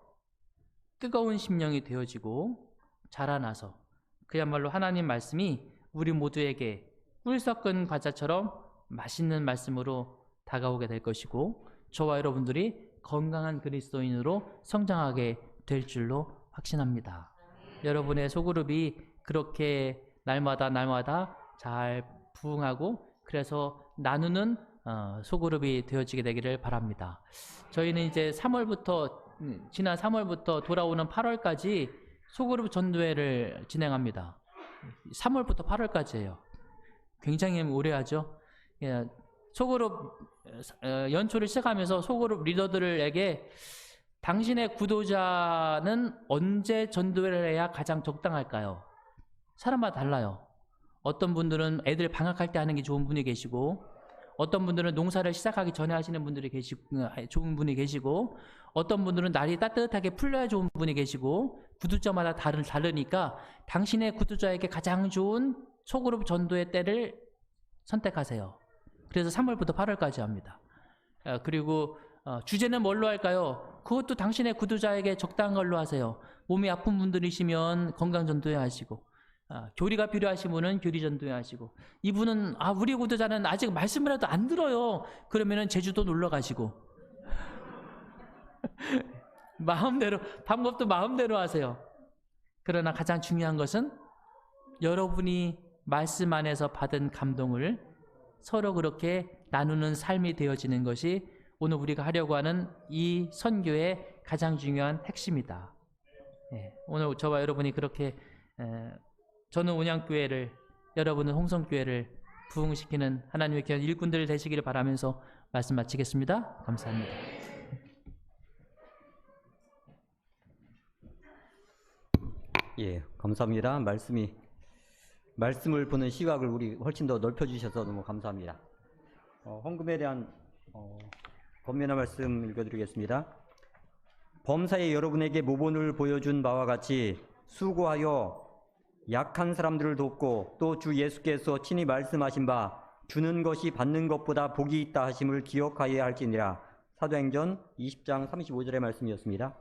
뜨거운 심령이 되어지고 자라나서 그야말로 하나님 말씀이 우리 모두에게 꿀 섞은 과자처럼 맛있는 말씀으로 다가오게 될 것이고 저와 여러분들이 건강한 그리스도인으로 성장하게 될 줄로 확신합니다. 여러분의 소그룹이 그렇게 날마다 잘 부흥하고 그래서 나누는 소그룹이 되어지게 되기를 바랍니다. 저희는 이제 지난 3월부터 돌아오는 8월까지 소그룹 전도회를 진행합니다. 3월부터 8월까지예요. 굉장히 오래 하죠. 소그룹 연초를 시작하면서 소그룹 리더들에게 당신의 구도자는 언제 전도회를 해야 가장 적당할까요? 사람마다 달라요. 어떤 분들은 애들 방학할 때 하는 게 좋은 분이 계시고 어떤 분들은 농사를 시작하기 전에 하시는 분들이 좋은 분이 계시고 어떤 분들은 날이 따뜻하게 풀려야 좋은 분이 계시고 구두자마다 다르니까 당신의 구두자에게 가장 좋은 소그룹 전도의 때를 선택하세요. 그래서 3월부터 8월까지 합니다. 그리고 주제는 뭘로 할까요? 그것도 당신의 구두자에게 적당한 걸로 하세요. 몸이 아픈 분들이시면 건강 전도회 하시고 교리가 필요하신 분은 교리 전도회 하시고 이분은 우리 구두자는 아직 말씀을 해도 안 들어요. 그러면은 제주도 놀러 가시고 마음대로 방법도 마음대로 하세요. 그러나 가장 중요한 것은 여러분이 말씀 안에서 받은 감동을 서로 그렇게 나누는 삶이 되어지는 것이 오늘 우리가 하려고 하는 이 선교의 가장 중요한 핵심이다. 오늘 저와 여러분이 그렇게 저는 온양교회를 여러분은 홍성교회를 부흥시키는 하나님의 귀한 일꾼들 되시기를 바라면서 말씀 마치겠습니다. 감사합니다. 예, 감사합니다. 말씀을 보는 시각을 우리 훨씬 더 넓혀주셔서 너무 감사합니다. 헌금에 대한 권면의 말씀 읽어드리겠습니다. 범사에 여러분에게 모본을 보여준 바와 같이 수고하여 약한 사람들을 돕고 또 주 예수께서 친히 말씀하신 바 주는 것이 받는 것보다 복이 있다 하심을 기억하여야 할지니라. 사도행전 20장 35절의 말씀이었습니다.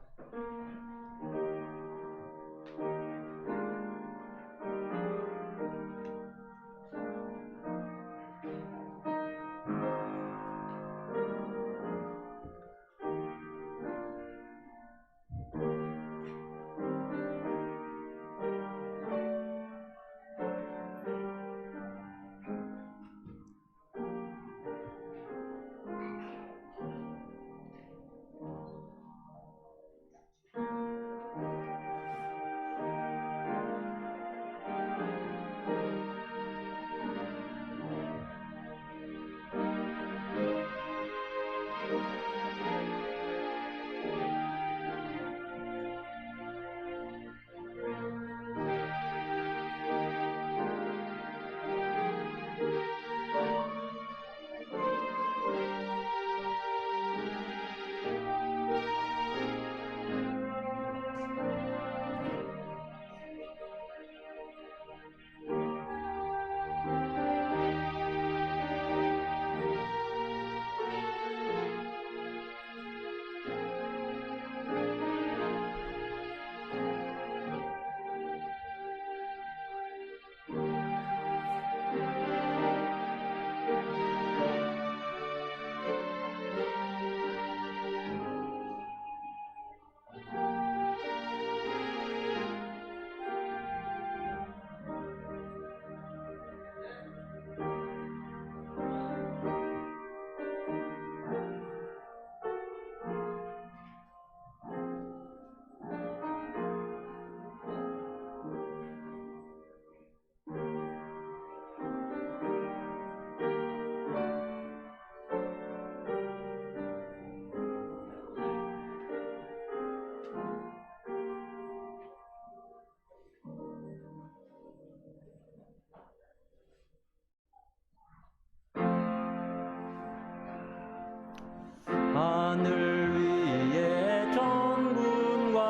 하늘 위에 천군과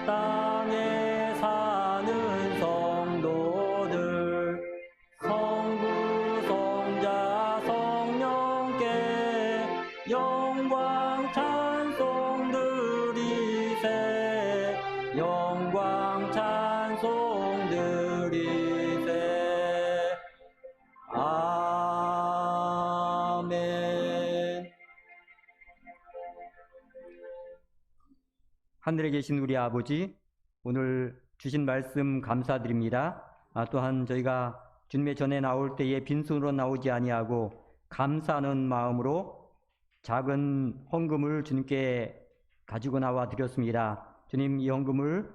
땅에 사는 성도들 성부 성자 성령께 영광 찬송 드리세 영광 찬송 드리세 아멘. 하늘에 계신 우리 아버지, 오늘 주신 말씀 감사드립니다. 또한 저희가 주님의 전에 나올 때에 빈손으로 나오지 아니하고 감사하는 마음으로 작은 헌금을 주님께 가지고 나와 드렸습니다. 주님, 이 헌금을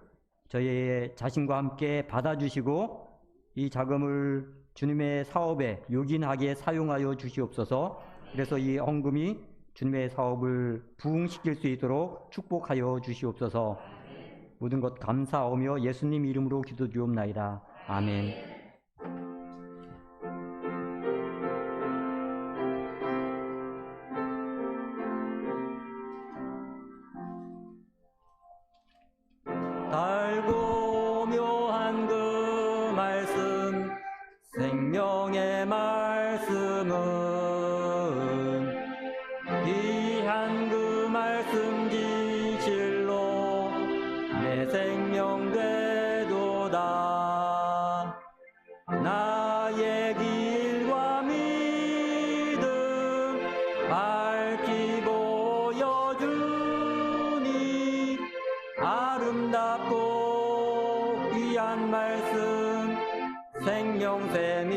저희의 자신과 함께 받아주시고 이 자금을 주님의 사업에 요긴하게 사용하여 주시옵소서. 그래서 이 헌금이 주님의 사업을 부흥시킬 수 있도록 축복하여 주시옵소서. 모든 것 감사하며 예수님 이름으로 기도드리옵나이다. 아멘. 달고 묘한 그 말씀, 생명의 말씀은 귀한 그 말씀 진실로 내 생명 되도다. 나의 길과 믿음 밝히 보여주니 아름답고 귀한 말씀 생명샘이로다.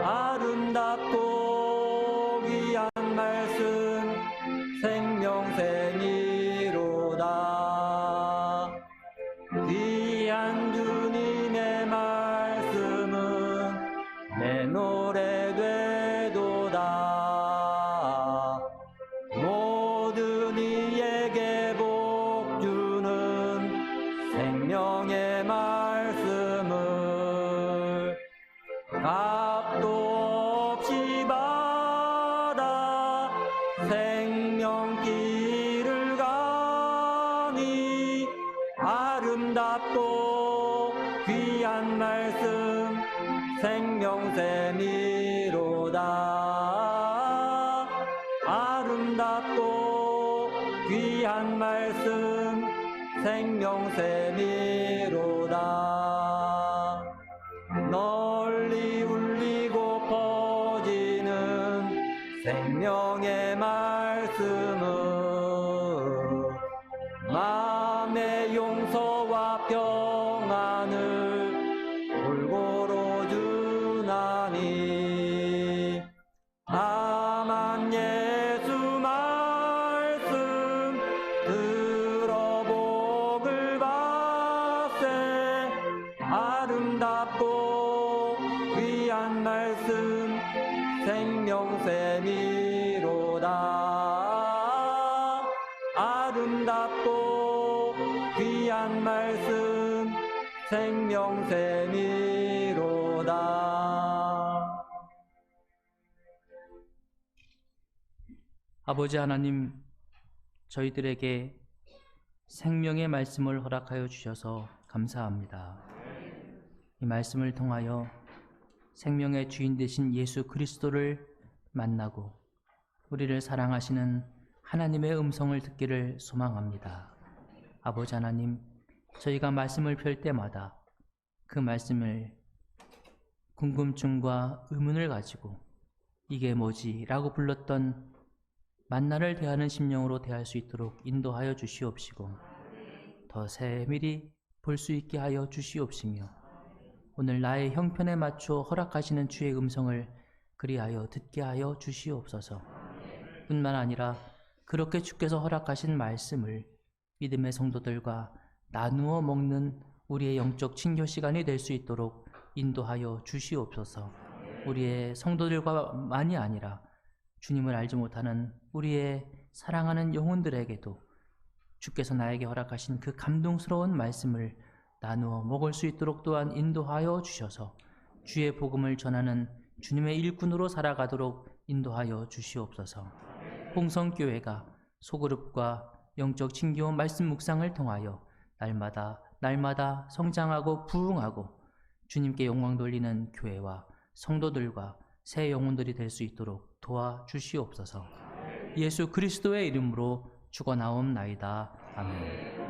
아름답고 귀한 말씀 생명샘이로다. 귀한 주님의 말씀은 내 노래 되도다. 모든 이에게 복 주는 생명의 말씀을 값도 없이 생명샘이로다. 아름답고 귀한 말씀 생명샘이로다. 널리 울리고 퍼지는 생명의 말씀은 마음의 용서와 평안을 골고루 주나니. 다만 예수 말씀 들어보글 받세. 아름답고 귀한 말씀 생명샘이로다. 아름답고 귀한 말씀 생명샘이로다. 아버지 하나님, 저희들에게 생명의 말씀을 허락하여 주셔서 감사합니다. 이 말씀을 통하여 생명의 주인 되신 예수 그리스도를 만나고 우리를 사랑하시는 하나님의 음성을 듣기를 소망합니다. 아버지 하나님, 저희가 말씀을 펼 때마다 그 말씀을 궁금증과 의문을 가지고 이게 뭐지? 라고 불렀던 만나를 대하는 심령으로 대할 수 있도록 인도하여 주시옵시고 더 세밀히 볼 수 있게 하여 주시옵시며 오늘 나의 형편에 맞춰 허락하시는 주의 음성을 그리하여 듣게 하여 주시옵소서. 뿐만 아니라 그렇게 주께서 허락하신 말씀을 믿음의 성도들과 나누어 먹는 우리의 영적 친교 시간이 될 수 있도록 인도하여 주시옵소서. 우리의 성도들과만이 아니라 주님을 알지 못하는 우리의 사랑하는 영혼들에게도 주께서 나에게 허락하신 그 감동스러운 말씀을 나누어 먹을 수 있도록 또한 인도하여 주셔서 주의 복음을 전하는 주님의 일꾼으로 살아가도록 인도하여 주시옵소서. 홍성교회가 소그룹과 영적 친교 말씀 묵상을 통하여 날마다 성장하고 부흥하고 주님께 영광 돌리는 교회와 성도들과 새 영혼들이 될 수 있도록 도와주시옵소서. 예수 그리스도의 이름으로 축원하옵나이다. 아멘.